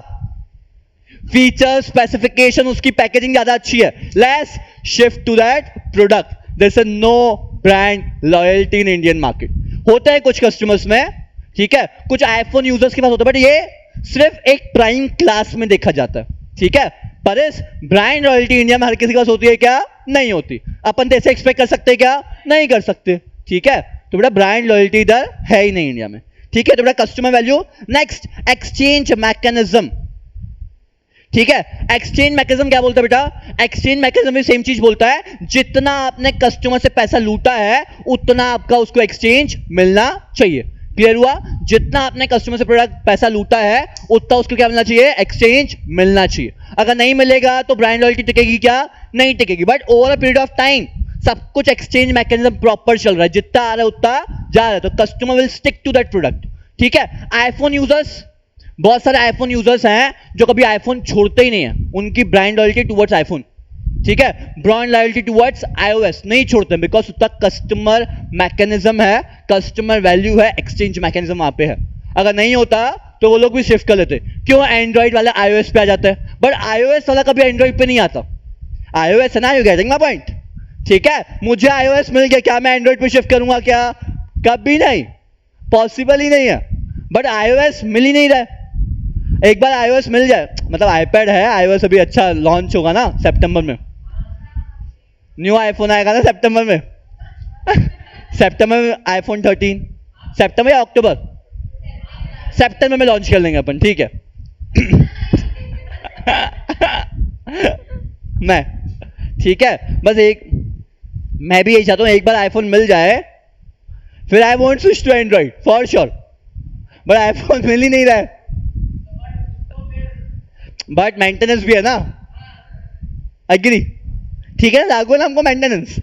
फीचर स्पेसिफिकेशन, उसकी पैकेजिंग ज्यादा अच्छी है, let's shift to that product. There is no brand loyalty in Indian market. होता है कुछ कस्टमर्स में. ठीक है, कुछ आईफोन यूजर्स के पास होता है, बट ये सिर्फ एक प्राइम क्लास में देखा जाता है. ठीक है, पर इस ब्रांड लॉयल्टी इंडिया में हर किसी के पास होती है क्या? नहीं होती. अपन तो ऐसे एक्सपेक्ट कर सकते हैं क्या? नहीं कर सकते. ठीक है, तो बेटा ब्रांड लॉयल्टी इधर है ही नहीं इंडिया में. ठीक है, तो बेटा customer value. Next exchange mechanism. ठीक है, एक्सचेंज मैकेनिज्म क्या बोलता है बेटा? एक्सचेंज मैकेनिज्म भी सेम चीज बोलता है. जितना आपने कस्टमर से पैसा लूटा है उतना आपका उसको एक्सचेंज मिलना चाहिए. क्लियर हुआ? जितना आपने कस्टमर से प्रोडक्ट पैसा लूटा है उतना उसको क्या मिलना चाहिए? एक्सचेंज मिलना चाहिए. अगर नहीं मिलेगा तो ब्रांड लॉयल्टी टिकेगी क्या? नहीं टिकेगी. But over a period of time सब कुछ एक्सचेंज मैकेनिज्म प्रॉपर चल रहा है, जितना आ रहा है उतना जा रहा है, तो customer will stick to that product. ठीक है, आईफोन यूजर्स, बहुत सारे आईफोन यूजर्स हैं जो कभी आईफोन छोड़ते ही नहीं है. उनकी ब्रांड लॉयल्टी टुवर्ड्स आईफोन. ठीक है, ब्रांड लॉयल्टी टुवर्ड्स आईओएस नहीं छोड़ते, बिकॉज उसका कस्टमर मैकेनिज्म है, कस्टमर वैल्यू है, एक्सचेंज मैकेनिज्म वहां पे है. अगर नहीं होता तो वो लोग भी शिफ्ट कर लेते. क्यों? एंड्रॉइड वाला आईओएस पे आ जाता है, बट आईओएस वाला कभी एंड्रॉइड पे नहीं आता. आईओएस है ना, यू गेटिंग माय पॉइंट? ठीक है, मुझे आईओएस मिल गया, क्या मैं एंड्रॉइड पे शिफ्ट करूंगा क्या? कभी नहीं, पॉसिबल ही नहीं है. बट आईओएस मिल ही नहीं रहा है. एक बार आईओएस मिल जाए, मतलब आईपैड है, आईओएस अभी अच्छा लॉन्च होगा ना सितंबर में. न्यू आईफोन आएगा ना सितंबर में. सितंबर में आईफोन 13, सितंबर या अक्टूबर? सितंबर में लॉन्च कर लेंगे अपन. ठीक है. मैं ठीक है, बस एक मैं भी यही चाहता हूं, एक बार आईफोन मिल जाए फिर I won't switch to Android for sure. But iPhone मिल ही नहीं रहा है. बट मेंटेनेंस भी है ना. एग्री? ठीक है ना, लागू ना हमको मेंटेनेंस.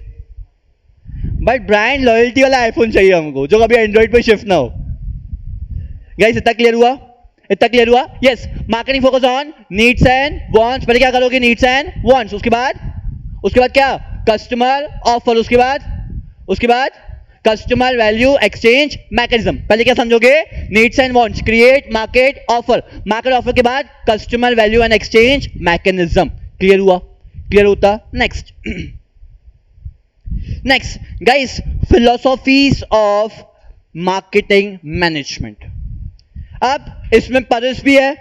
बट ब्रांड लॉयल्टी वाला आईफोन चाहिए हमको, जो कभी एंड्रॉइड पे शिफ्ट ना हो. गाइस इतना क्लियर हुआ? इतना क्लियर हुआ? Yes, marketing focus on needs and wants. पहले क्या करोगे? Needs and wants. उसके बाद क्या? Customer offer. उसके बाद कस्टमर वैल्यू एक्सचेंज मैकेनिज्म। पहले क्या समझोगे? Needs and wants, create, market, offer. Market offer के बाद customer value and exchange mechanism. Clear हुआ? क्लियर होता? Next guys, philosophies of marketing management. अब इसमें परिस भी है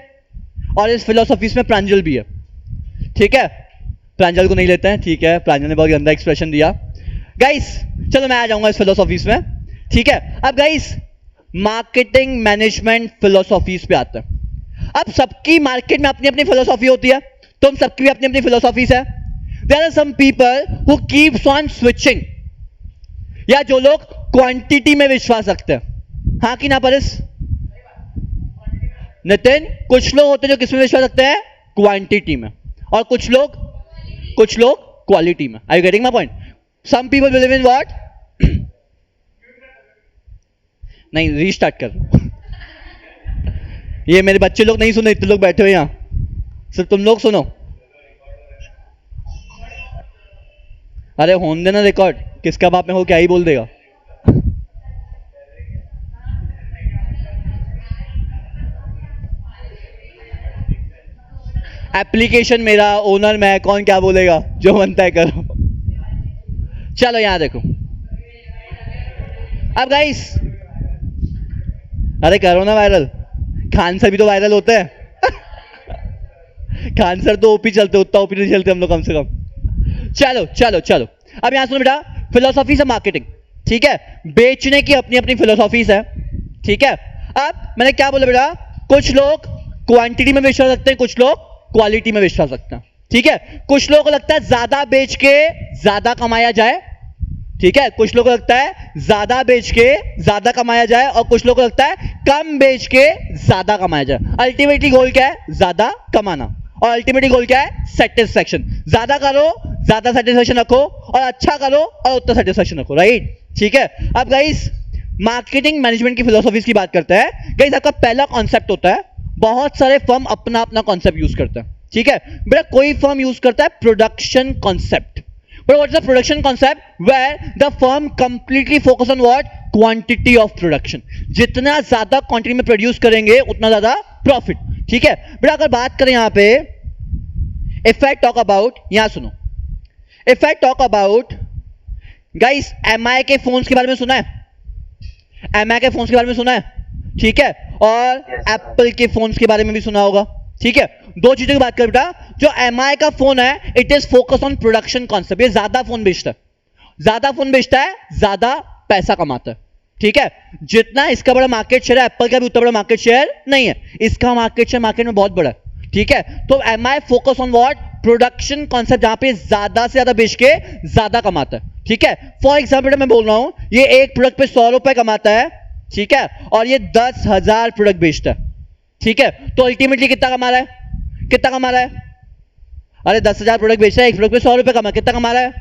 और इस फिलोसॉफीज में प्रांजल भी है। ठीक है, प्रांजल को नहीं लेते हैं, ठीक है, प्रांजल ने बहुत गंदा एक्सप्रेशन दिया। गाइस चलो मैं आ जाऊंगा इस फिलोसॉफीज में। ठीक है, अब गाइस मार्केटिंग मैनेजमेंट फिलोसॉफीज पे आते हैं। अब सबकी मार्केट में अपनी अपनी फिलोसॉफी होती है, तुम सबकी भी अपनी अपनी फिलोसॉफीज है। There are some people who keeps on switching, या जो लोग क्वांटिटी में विश्वास रखते हैं। हाँ कि ना परिस? नितिन, कुछ लोग होते हैं जो किस में विश्वास रखते हैं? क्वांटिटी में। और कुछ लोग क्वालिटी में। Are you getting my point? Some people believe in what? नहीं, रीस्टार्ट कर। ये मेरे बच्चे लोग नहीं सुने, इतने लोग बैठे हुए यहां, सिर्फ तुम लोग सुनो। अरे होने देना रिकॉर्ड, किसका बाप में हो क्या ही बोल देगा। एप्लीकेशन मेरा, ओनर मैं, कौन क्या बोलेगा? जो बनता है करो। चलो यहां देखो। अब गाइस, अरे करो ना वायरल। खान सर भी तो वायरल होते हैं। खान सर तो ओपी चलते, उतना ओपी नहीं चलते हम लोग कम से कम। चलो अब यहां सुनो बेटा, फिलोसॉफीज है मार्केटिंग। ठीक है, बेचने की अपनी अपनी फिलोसॉफीज है। ठीक है, अब मैंने क्या बोला बेटा? कुछ लोग क्वांटिटी में विश्वास रखते हैं, कुछ लोग क्वालिटी में विश्वास रखते हैं। ठीक है, कुछ लोगों को लगता है ज्यादा बेच के ज्यादा कमाया जाए। ठीक है, कुछ लोगों को लगता है ज्यादा बेच के ज्यादा कमाया जाए, और कुछ लोगों को लगता है कम बेच के ज्यादा कमाया जाए। अल्टीमेटली गोल क्या है? ज्यादा कमाना। और अल्टीमेटली गोल क्या है? सेटिस्फैक्शन। ज्यादा करो, ज्यादा सेटिस्फैक्शन रखो, और अच्छा करो और उतना सेटिस्फैक्शन रखो। राइट? ठीक है, अब गाइस मार्केटिंग मैनेजमेंट की फिलोसॉफीज की बात करते हैं। गाइस आपका पहला कॉन्सेप्ट होता है, बहुत सारे फर्म अपना अपना कॉन्सेप्ट यूज करते हैं। ठीक है बेटा, कोई फर्म यूज करता है production concept. But what is the production concept? Where the firm completely focus on what? Quantity of production. जितना ज्यादा क्वांटिटी में प्रोड्यूस करेंगे उतना ज्यादा प्रॉफिट। ठीक है बेटा, अगर बात करें यहां पे, इफ आई टॉक अबाउट, यहां सुनो, if I talk about guys, MI के फोन्स के बारे में सुना है? एमआई के फोन्स के बारे में सुना है? ठीक है, और एप्पल के फोन्स के बारे में भी सुना होगा। ठीक है, दो चीजों की बात करें बेटा, जो एमआई का फोन है, it is focus on production concept. ये ज्यादा फोन बेचता है, ज्यादा पैसा कमाता है। ठीक है, जितना इसका बड़ा मार्केट शेयर है, एप्पल का भी उतना बड़ा मार्केट शेयर नहीं है, इसका मार्केट शेयर मार्केट में बहुत बड़ा है। ठीक है, तो MI focus on what? Production concept, जहां पे ज्यादा से ज्यादा बेच के ज्यादा कमाता है। ठीक है, फॉर एग्जाम्पल मैं बोल रहा हूं, ये एक प्रोडक्ट पे 100 रुपए कमाता है। ठीक है, और ये 10,000 प्रोडक्ट बेचता है। ठीक है, तो अल्टीमेटली कितना कमा रहा है? अरे 10,000 प्रोडक्ट बेच रहा है, एक प्रोडक्ट पे 100 रुपए कमा, कितना कमा रहा है?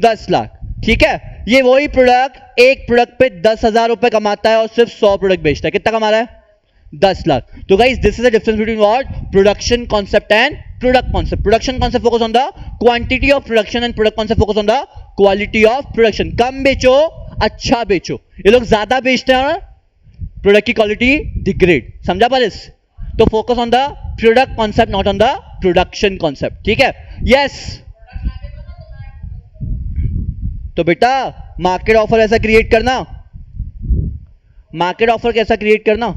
10 लाख। ठीक है, ये वही प्रोडक्ट एक प्रोडक्ट पे 10,000 रुपए कमाता है और सिर्फ 100 प्रोडक्ट बेचता है, कितना कमा रहा है? 10 लाख। तो guys this is the difference between what? Production concept and product concept. Production concept focus on the quantity of production and product concept focus on the quality of production. कम बेचो, अच्छा बेचो। ये लोग ज्यादा बेचते हैं और प्रोडक्ट की क्वालिटी डिग्रेड। समझा परिस? तो focus on the product concept, not on the production concept. ठीक है, यस। तो बेटा मार्केट ऑफर ऐसा क्रिएट करना, मार्केट ऑफर कैसा क्रिएट करना?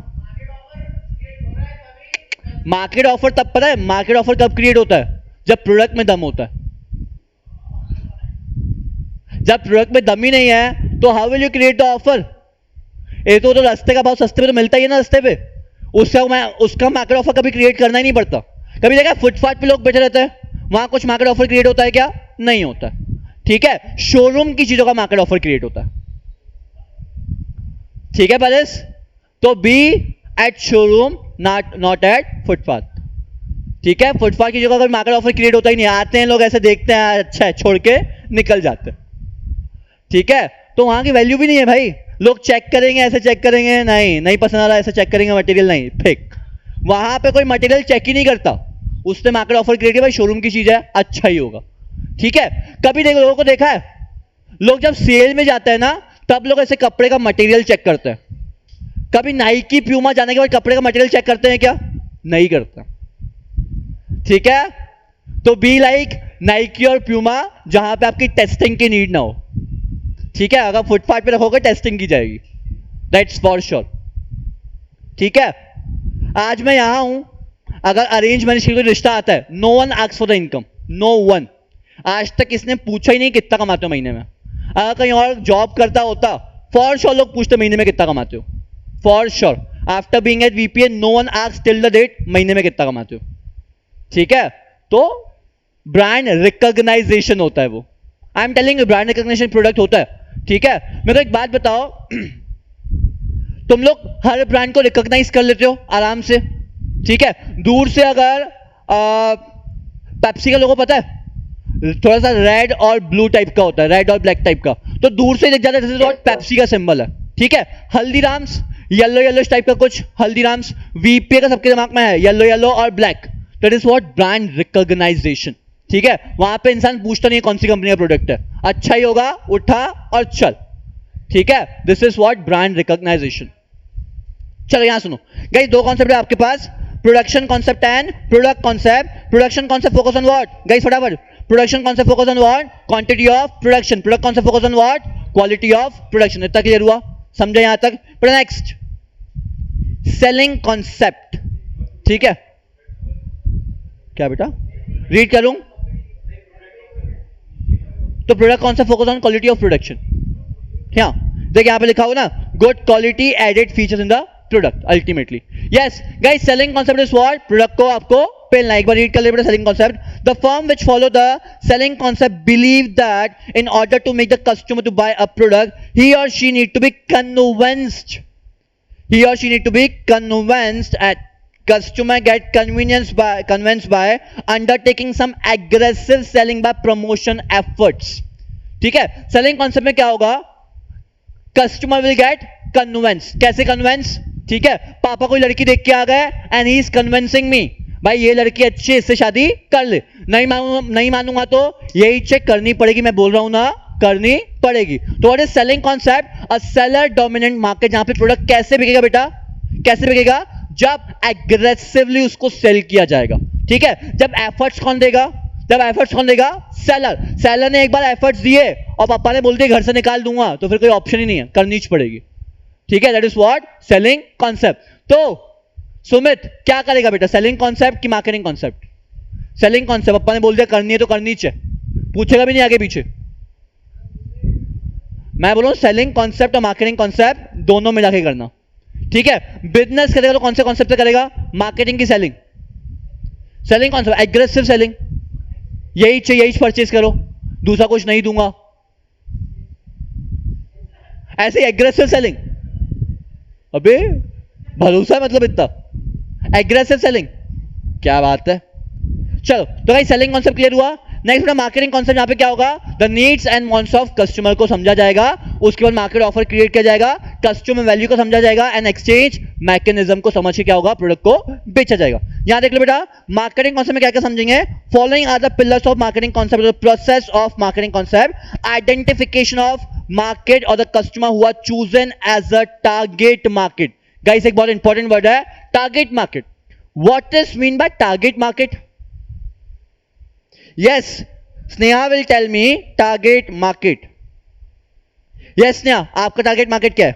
मार्केट ऑफर तब पता है, मार्केट ऑफर कब क्रिएट होता है? जब प्रोडक्ट में दम होता है। जब प्रोडक्ट में दम ही नहीं है तो how will you create the offer? ये तो रास्ते का भाव सस्ते पे तो मिलता ही है ना, रास्ते पे, उसका मार्केट ऑफर कभी क्रिएट करना ही नहीं पड़ता। कभी देखा फुटपाथ पे लोग बैठे रहते हैं, वहां कुछ मार्केट ऑफर क्रिएट होता है क्या? नहीं होता। ठीक है, शोरूम की चीजों का मार्केट ऑफर क्रिएट होता है। ठीक है पैलेस, तो be at showroom, not at footpath. ठीक है, फुटपाथ की जगह अगर मार्केट ऑफर क्रिएट होता ही नहीं, आते हैं लोग ऐसे देखते हैं, अच्छा है, छोड़ के निकल जाते हैं। ठीक है, तो वहां की वैल्यू भी नहीं है भाई। लोग चेक करेंगे, ऐसे चेक करेंगे, नहीं नहीं पसंद आ रहा, ऐसे चेक करेंगे मटेरियल, नहीं फेक। वहां पे कोई मटेरियल चेक ही नहीं करता, उसने मार्केट ऑफर क्रिएट किया, भाई शोरूम की चीज है, अच्छा ही होगा, ठीक है। कभी देखो लोगों को देखा है, लोग जब सेल में जाते हैं ना, तब लोग ऐसे कपड़े का मटेरियल चेक करते हैं। कभी नाइकी प्यूमा जाने के बाद कपड़े का मटेरियल चेक करते हैं क्या? नहीं करता, ठीक है। तो बी लाइक नाइकी और प्यूमा, जहां पे आपकी टेस्टिंग की नीड ना हो, ठीक है। अगर फुटपाथ पे रखोगे टेस्टिंग की जाएगी, दैट्स फॉर श्योर, ठीक है। आज मैं यहां हूं, अगर अरेंज मैरिज की कोई रिश्ता आता है, no one asks for the income, no one. आज तक इसने पूछा ही नहीं कितना कमाते हो महीने में। अगर कहीं और जॉब करता होता, फॉर श्योर लोग पूछते महीने में कितना कमाते हो, for sure. After being at VPA, no one asks till the date महीने में कितना कमाते हो, ठीक है। तो ब्रांड रिकॉग्नाइजेशन होता है वो, I am telling you, brand recognition product होता है, ठीक है। मेरे को एक बात बताओ, तुम लोग हर ब्रांड को रिकॉग्नाइज कर लेते हो आराम से, ठीक है। दूर से अगर पेप्सी का लोगो पता है, थोड़ा सा रेड और ब्लू टाइप का होता है, रेड और ब्लैक टाइप का, तो दूर से दिख जाता है जैसे पेप्सी का सिंबल है, ठीक है। हल्दीराम्स येलो येलो टाइप का कुछ, हल्दीराम्स वीपीए का सबके दिमाग में है, येलो येलो और black, that is what brand recognisation, ठीक है। वहां पे इंसान पूछता नहीं है कौन सी कंपनी का प्रोडक्ट है, अच्छा ही होगा, उठा और चल, ठीक है। This is what brand recognisation. चलो यहां सुनो गाइस, दो कॉन्सेप्ट है आपके पास, production concept and product concept. Production concept focus on what guys, फटाफट। Production concept focus on what, quantity of production. Product concept focus on what, quality of production. इतना clear हुआ, समझे यहां तक? पर नेक्स्ट सेलिंग कॉन्सेप्ट, ठीक है। क्या बेटा रीड करूं? तो product concept focus on quality of production. क्या देखिए यहां पे लिखा हुआ ना, good quality added features in the product ultimately. Yes guys, selling concept is what, product को आपको पहले एक बार रीड कर ले बेटा। Selling concept, the firm which follow the selling concept believe that in order to make the customer to buy a product, he और she need to be convinced, he or she need to be convinced at customer get convinced by undertaking some aggressive selling by promotion efforts, ठीक है। Selling concept में क्या होगा, customer will get convince. कैसे convince, ठीक है। पापा कोई लड़की देख के आ गए एंड ही इज कन्विंसिंग मी, भाई ये लड़की अच्छी है, इससे शादी कर ले। नहीं मानूंगा तो यही चेक करनी पड़ेगी, मैं बोल रहा हूं ना, करनी पड़ेगी। तो what is selling concept, a seller dominant market, जहां पे प्रोडक्ट कैसे बिकेगा बेटा, कैसे बिकेगा, जब एग्रेसिवली उसको सेल किया जाएगा, ठीक है। जब एफर्ट्स कौन देगा, जब एफर्ट्स कौन देगा, सेलर। सेलर ने एक बार एफर्ट्स दिए और पापा ने बोल दिया घर से निकाल दूंगा, तो फिर कोई ऑप्शन ही नहीं है, करनी पड़ेगी, ठीक है। That is what selling concept. तो सुमित क्या करेगा बेटा, सेलिंग कॉन्सेप्ट की मार्केटिंग कॉन्सेप्ट? सेलिंग कॉन्सेप्ट, पापा ने बोल दिया करनी है तो करनी चाहिए, पूछेगा भी नहीं आगे पीछे। मैं बोलूं सेलिंग कॉन्सेप्ट और मार्केटिंग कॉन्सेप्ट दोनों मिला के करना, ठीक है। बिजनेस करेगा तो कौन से कॉन्सेप्ट से करेगा, मार्केटिंग की selling. Selling concept aggressive selling, यही चाहिए यही परचेज करो, दूसरा कुछ नहीं दूंगा, ऐसे एग्रेसिव सेलिंग। अबे भरोसा है मतलब इतना एग्रेसिव सेलिंग, क्या बात है। चलो तो भाई सेलिंग कॉन्सेप्ट क्लियर हुआ। नेक्स्ट बेटा मार्केटिंग कॉन्सेप्ट, यहां पे क्या होगा, the needs and wants of customer को समझा जाएगा, उसके बाद मार्केट ऑफर क्रिएट किया जाएगा, कस्टमर वैल्यू को समझा जाएगा एंड एक्सचेंज मैकेनिज्म को समझ के क्या होगा, प्रोडक्ट को बेचा जाएगा। यहां देख लो बेटा मार्केटिंग कॉन्सेप्ट में क्या क्या समझेंगे, following are the pillars of marketing concept, process of marketing concept, identification of market और the customer who are chosen as a target market. Guys एक बहुत इंपॉर्टेंट वर्ड है target market. What is mean by target market? Yes, Sneha will tell me target market. Yes, Sneha, आपका target market क्या है?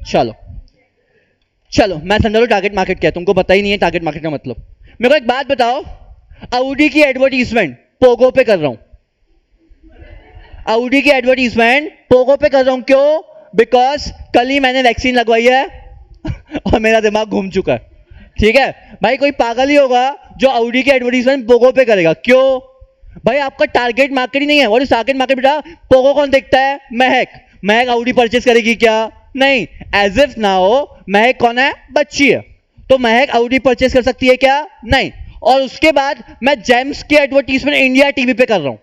चलो चलो मैं समझा लो टारगेट मार्केट क्या है, तुमको पता ही नहीं है टारगेट मार्केट का मतलब। मेरे को एक बात बताओ, Audi की एडवर्टीजमेंट पोगो पे कर रहा हूं, Audi की एडवर्टीजमेंट पोगो पे कर रहा हूं, क्यों? बिकॉज कल ही मैंने वैक्सीन लगवाई है और मेरा दिमाग घूम चुका है, ठीक है। भाई कोई पागल ही होगा जो Audi की एडवर्टीजमेंट पोगो पे करेगा, क्यों? भाई आपका टारगेट मार्केट ही नहीं है। व्हाट इज टारगेट मार्केट बेटा? पोगो कौन देखता है? महक। महक Audi परचेज करेगी क्या? नहीं। एज इफ ना हो, महक कौन है? बच्ची है, तो महक Audi परचेज कर सकती है क्या? नहीं। और उसके बाद मैं जेम्स की एडवर्टीजमेंट इंडिया टीवी पे कर रहा हूं।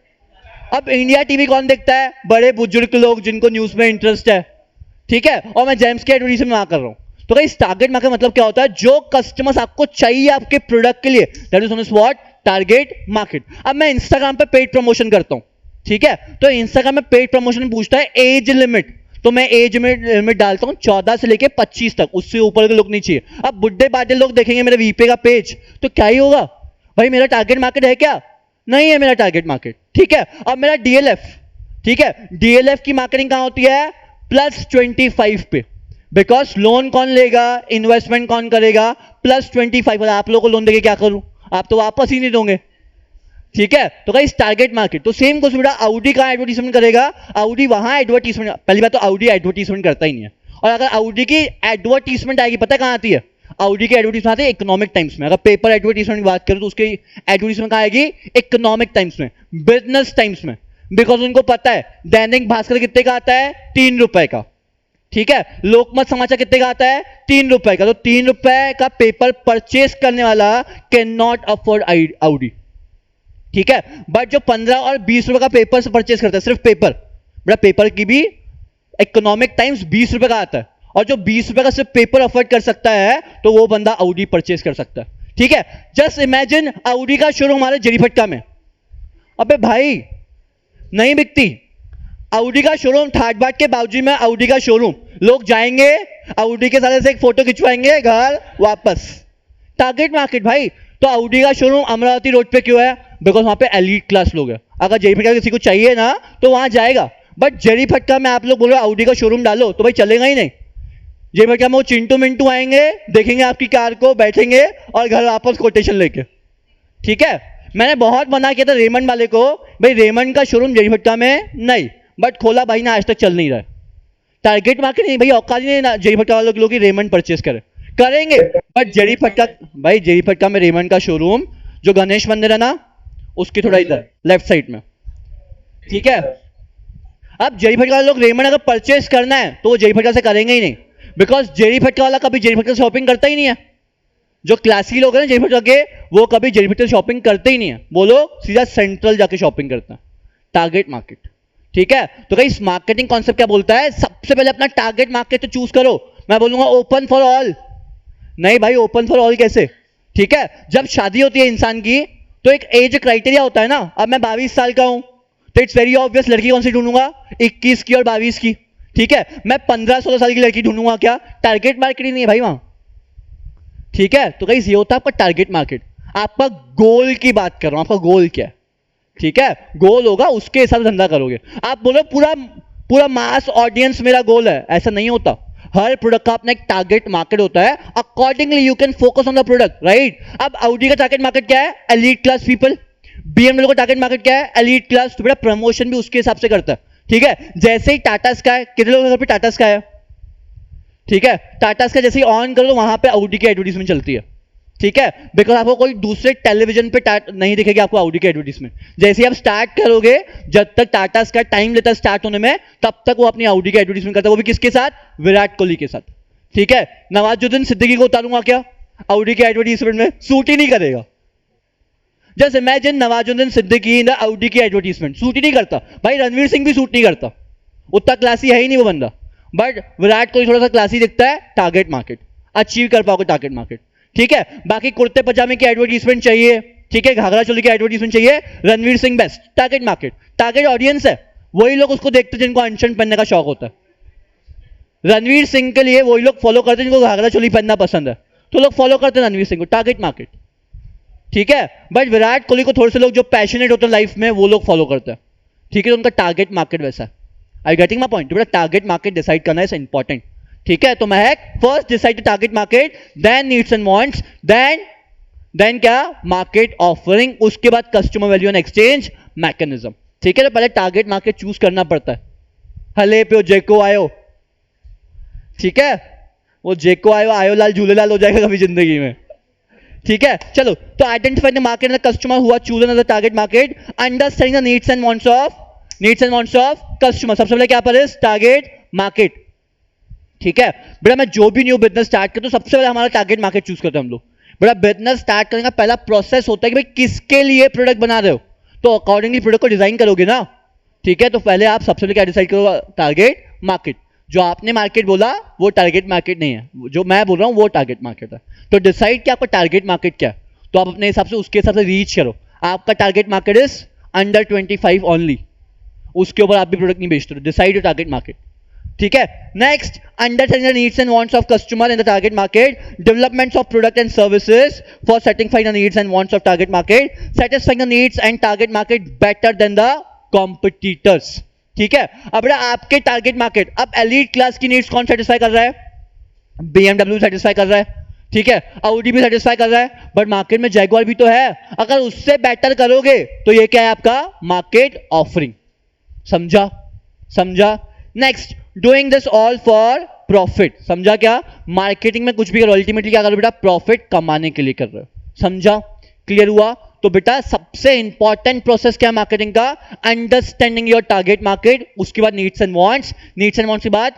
अब इंडिया टीवी कौन देखता है? बड़े बुजुर्ग लोग जिनको न्यूज में इंटरेस्ट है, ठीक है, और मैं जेम्स की एडवर्टीजमेंट वहां कर रहा हूं। तो गाइस टारगेट मार्केट मतलब क्या होता है? जो कस्टमर्स आपको चाहिए आपके प्रोडक्ट के लिए, that is known as what? Target market. अब मैं इंस्टाग्राम पे पेड प्रमोशन करता हूं, ठीक है, तो इंस्टाग्राम में पेड प्रमोशन में पूछता है एज लिमिट, तो मैं एज लिमिट डालता हूं 14 से लेके 25 तक, उससे ऊपर के लोग नहीं चाहिए। अब बुड्ढे बाटे लोग देखेंगे मेरे वीपे का पेज तो क्या ही होगा? भाई मेरा टारगेट मार्केट है क्या? नहीं है मेरा टारगेट मार्केट, ठीक है। अब मेरा डीएलएफ, ठीक है, डीएलएफ की मार्केटिंग कहां होती है? +25 पे, बिकॉज लोन कौन लेगा, इन्वेस्टमेंट कौन करेगा? +25। आप लोगों को लोन देके क्या करूं? आप तो वापस ही नहीं दोगे, ठीक है। तो गाइस टारगेट मार्केट तो सेम कुछ बेटा, ऑडी कहां एडवर्टीजमेंट करेगा? ऑडी वहां एडवर्टीजमेंट, पहली बात तो ऑडी एडवर्टीजमेंट करता ही नहीं है। और अगर ऑडी की एडवर्टीजमेंट आएगी पता है कहां आती है? ऑडी की एडवर्टीजमेंट आती है इकोनॉमिक टाइम्स में। अगर पेपर एडवर्टीजमेंट की बात करें तो उसकी एडवर्टीजमेंट कहां आएगी? इकोनॉमिक टाइम्स में, बिजनेस टाइम्स में, बिकॉज उनको पता है दैनिक भास्कर कितने का आता है? 3 रुपए का, ठीक है। लोकमत समाचार कितने का आता है? 3 रुपए का। तो 3 रुपए का पेपर परचेस करने वाला कैन नॉट अफोर्ड ऑडी, ठीक है। बट जो 15 और 20 रुपए का पेपर से परचेस करता है, सिर्फ पेपर, बड़ा पेपर की भी इकोनॉमिक टाइम्स 20 रुपए का आता है, और जो 20 रुपए का सिर्फ पेपर अफोर्ड कर सकता है तो वो बंदा ऑडी परचेस कर सकता है, ठीक है। जस्ट इमेजिन ऑडी का शोरूम हमारे जरीफटका में, अबे भाई नहीं बिकती। ऑडी का शोरूम ठाट बाट के बावजूद में ऑडी का शोरूम, लोग जाएंगे ऑडी के साथ से एक फोटो खिंचवाएंगे, घर वापस। टारगेट मार्केट भाई। तो ऑडी का शोरूम अमरावती रोड पे क्यों है? बिकॉज वहां पे एलीट क्लास लोग हैं। अगर जरीफटका किसी को चाहिए ना तो वहां जाएगा, बट जरीफटका में आप लोग बोल रहे हो ऑडी का शोरूम डालो तो भाई चलेगा ही नहीं। जरीफटका में वो चिंटू मिंटू आएंगे, देखेंगे आपकी कार को, बैठेंगे और घर वापस कोटेशन लेके, ठीक है। मैंने बहुत मना किया था रेमंड वाले को, भाई रेमंड का शोरूम जरीफटका में नहीं, बट खोला भाई ना, आज तक चल नहीं रहा है। टारगेट मार्केट नहीं भाई, औकात नहीं ना जरीफटका वाले लोग की रेमंड परचेस करेंगे, बट जरीफटका, भाई जरीफटका में रेमंड का शोरूम जो गणेश मंदिर है ना उसकी थोड़ा इधर लेफ्ट साइड में, ठीक है। अब जरीफटका वाले लोग रेमंड अगर परचेस करना है तो वो जरीफटका से करेंगे ही नहीं, बिकॉज जरीफटका वाला कभी जरीफटका से शॉपिंग करता ही नहीं है। जो क्लासी लोग हैं ना जरीफटका के, वो कभी जरीफटका से शॉपिंग करते ही नहीं है, वो लोग सीधा सेंट्रल जाके शॉपिंग करते हैं। टारगेट मार्केट, ठीक है। तो गाइस मार्केटिंग कॉन्सेप्ट क्या बोलता है? सबसे पहले अपना टारगेट मार्केट तो चूज करो। मैं बोलूंगा ओपन फॉर ऑल, नहीं भाई ओपन फॉर ऑल कैसे, ठीक है। जब शादी होती है इंसान की तो एक एज क्राइटेरिया होता है ना। अब मैं 22 साल का हूं तो इट्स वेरी ऑब्वियस लड़की कौन सी ढूंढूंगा? 21 की और 22 की, ठीक है। मैं 15-16 साल की लड़की ढूंढूंगा क्या? टारगेट मार्केट ही नहीं है भाई वहां, ठीक है। तो गाइस ये होता है आपका टारगेट मार्केट। आपका गोल की बात कर रहा हूं, आपका गोल क्या है, ठीक है। गोल होगा उसके हिसाब से धंधा करोगे। आप बोलो पूरा पूरा मास ऑडियंस मेरा गोल है, ऐसा नहीं होता। हर प्रोडक्ट का अपना एक टारगेट मार्केट होता है, accordingly you can focus on the product, right. अब ऑडी का टारगेट मार्केट क्या है? Elite class people. बीएमडब्ल्यू का टारगेट मार्केट क्या है? Elite class. तो बेटा प्रमोशन भी उसके हिसाब से करता है, ठीक है। जैसे ही टाटा स्काई, कितने लोगों के घर पे टाटा स्काई है, ठीक है, टाटा स्काई जैसे ही ऑन करो वहां पे ऑडी की एडवर्टीजमेंट चलती है, ठीक है। बिकॉज आपको कोई दूसरे टेलीविजन पे नहीं दिखेगी आपको ऑडी की एडवर्टीजमेंट। जैसे ही आप स्टार्ट करोगे, जब तक टाटा स्काई टाइम लेता है स्टार्ट होने में, तब तक वो अपनी ऑडी की एडवर्टीजमेंट करता है, वो भी किसके साथ? विराट कोहली के साथ, ठीक है। नवाजुद्दीन सिद्दीकी को उतारूंगा क्या ऑडी की एडवर्टीजमेंट में? सूट ही नहीं करेगा। Just imagine Nawazuddin Siddiqui in the Audi की एडवर्टीजमेंट, सूट ही नहीं करता भाई। रणवीर सिंह भी सूट नहीं करता, उतना क्लासी है ही नहीं वो बंदा। बट विराट कोहली थोड़ा सा क्लासी दिखता है। टारगेट मार्केट अचीव कर पाओगे, टारगेट मार्केट, ठीक है। बाकी कुर्ते पजामे की एडवर्टीजमेंट चाहिए, ठीक है, घाघरा चोली की एडवर्टीजमेंट चाहिए, Ranveer Singh best. Target market, target audience है, वही लोग उसको देखते हैं जिनको अनशन पहनने का शौक होता है। रणवीर सिंह के लिए वही लोग फॉलो करते हैं जिनको घाघरा चोली पहनना पसंद है, तो लोग फॉलो करते हैं रणवीर सिंह को। टारगेट मार्केट, ठीक है। बट विराट कोहली को थोड़े से लोग जो पैशनेट होते हैं लाइफ में वो लोग फॉलो करते हैं, ठीक है। तो उनका टारगेट मार्केट वैसा है। I getting my point? बेटा टारगेट मार्केट डिसाइड करना इज इंपॉर्टेंट, ठीक है। तो Mahak first decide the target market, then needs and wants, then क्या? मार्केट ऑफरिंग, उसके बाद customer value and exchange mechanism, ठीक है। तो पहले टारगेट मार्केट चूज करना पड़ता है। हले पे जेको आयो, ठीक है, वो जेको आयो लाल झूलेलाल हो जाएगा कभी जिंदगी में, ठीक है। चलो तो identify the market and the customer who are chosen as the target market, understanding the needs and wants of customer. सबसे पहले क्या पर टारगेट मार्केट, ठीक है। बेटा मैं जो भी न्यू बिजनेस स्टार्ट करता हूं सबसे पहले हमारा टारगेट मार्केट चूज करते हैं हम लोग। बेटा बिजनेस स्टार्ट करने का पहला प्रोसेस होता है कि भाई किसके लिए प्रोडक्ट बना रहे हो, तो अकॉर्डिंगली प्रोडक्ट को डिजाइन करोगे ना। ठीक है, तो पहले आप सबसे पहले क्या डिसाइड करो, टारगेट मार्केट। जो आपने मार्केट बोला वो टारगेट मार्केट नहीं है, जो मैं बोल रहा हूं वो टारगेट मार्केट है। तो डिसाइड कि आपका टारगेट मार्केट क्या है, तो आप अपने हिसाब से उसके हिसाब से रीच करो। आपका target market is under 25 only, उसके ऊपर आप भी प्रोडक्ट नहीं बेचते, डिसाइड योर टारगेट मार्केट। ठीक है, next understanding the needs and wants of customer in the target market, development of product and services for satisfying the needs and wants of target market, satisfying the needs and target market better than the competitors. ठीक है, अब आपके target market, अब elite class की needs कौन satisfy कर रहा है, BMW सेटिस्फाई कर रहा है। ठीक है, Audi भी सेटिस्फाई कर रहा है, बट मार्केट में जैगुआर भी तो है। अगर उससे बेटर करोगे तो ये क्या है आपका मार्केट ऑफरिंग। समझा, समझा। Next, doing this all for profit. समझा क्या, मार्केटिंग में कुछ भी करो अल्टीमेटली क्या करो बेटा, प्रॉफिट कमाने के लिए कर रहे हो। समझा, क्लियर हुआ। तो बेटा सबसे इंपॉर्टेंट प्रोसेस क्या है मार्केटिंग का, अंडरस्टैंडिंग योर टारगेट मार्केट, उसके बाद needs and wants, needs and wants के बाद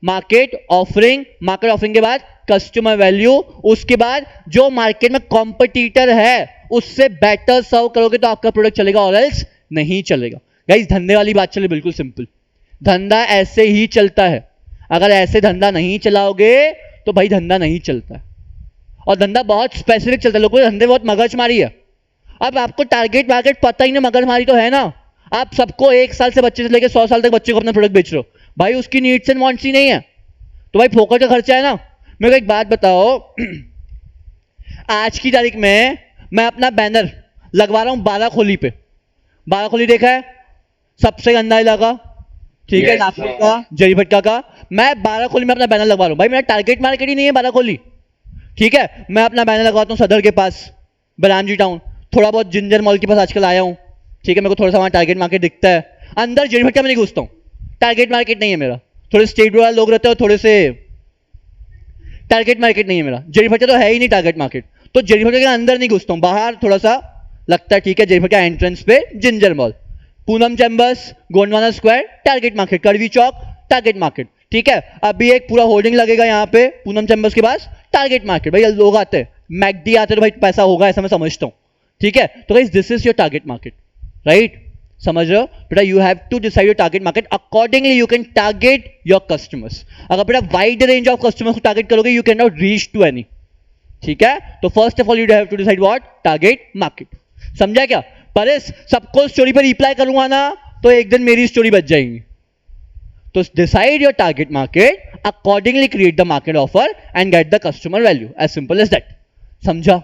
मार्केट ऑफरिंग, मार्केट ऑफरिंग के बाद कस्टमर वैल्यू, उसके बाद जो मार्केट में कॉम्पिटिटर है उससे बेटर सर्व करोगे तो आपका प्रोडक्ट चलेगा और एल्स नहीं चलेगा। गाइस धंधे वाली बात चले, बिल्कुल सिंपल, धंधा ऐसे ही चलता है। अगर ऐसे धंधा नहीं चलाओगे तो भाई धंधा नहीं चलता है, और धंधा बहुत स्पेसिफिक चलता है। लोगों को धंधे बहुत मगजमारी है। अब आपको टारगेट मार्केट पता ही नहीं, मगजमारी तो है ना। आप सबको 1 साल से बच्चे से लेकर 100 साल तक बच्चे को अपना प्रोडक्ट बेच रहे हो, भाई उसकी नीड्स एंड वांट्स ही नहीं है, तो भाई फोकट का खर्चा है ना। मेरे को एक बात बताओ, आज की तारीख में मैं अपना बैनर लगवा रहा हूं बाराखोली पे। बाराखोली देखा है, सबसे गंदा इलाका, ठीक है, नागपुर का, जरीभट्टा का। मैं बाराखोली में अपना बैनर लगवा रहा हूं, भाई मेरा टारगेट मार्केट ही नहीं है बाराखोली। ठीक है, मैं अपना बैनर लगवाता हूं सदर के पास, बरामजी टाउन, थोड़ा बहुत जिंजर मॉल के पास आजकल आया हूं। ठीक है, मेरे को थोड़ा सा वहां टारगेट मार्केट दिखता है, अंदर जरीभट्टा में नहीं घुसता हूं, टारगेट मार्केट नहीं है मेरा। थोड़े स्टेट वाले लोग रहते हैं, थोड़े से टारगेट मार्केट नहीं है मेरा। जरीभट्टा तो है ही नहीं टारगेट मार्केट, तो जरीभट्टा के अंदर नहीं घुसता हूं, बाहर थोड़ा सा लगता है। ठीक है, जरीभट्टा एंट्रेंस पे ginger mall, Poonam chambers, Gondwana square target market, कड़वी चौक टारगेट मार्केट। ठीक है, अभी एक पूरा होर्डिंग लगेगा यहाँ पे पूनम चैम्बर्स के पास, टारगेट मार्केट। भाई लोग आते हैं, मैकडी आते हैं तो भाई पैसा होगा ऐसा मैं समझता हूँ। ठीक है, तो guys this is your target market, right. समझ रहे हो बेटा, you have to decide your target market, accordingly you can target your customers. अगर बेटा वाइड रेंज ऑफ कस्टमर्स को टारगेट करोगे you can not reach to any. ठीक है, तो first of all you have to decide what, target market. समझा क्या, परेश सबको स्टोरी पर रिप्लाई करूंगा ना तो एक दिन मेरी स्टोरी बच जाएगी। तो decide your target market, accordingly create the market offer and get the customer value, as simple as that. समझा,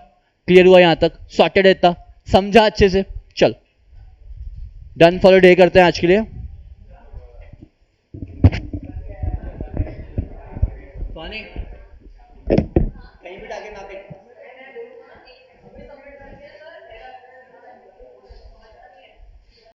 क्लियर हुआ यहां तक, सॉर्टेड रहता, समझा अच्छे से। चल डन फॉर डे करते हैं आज के लिए। कहीं भी टारगेट मार्केट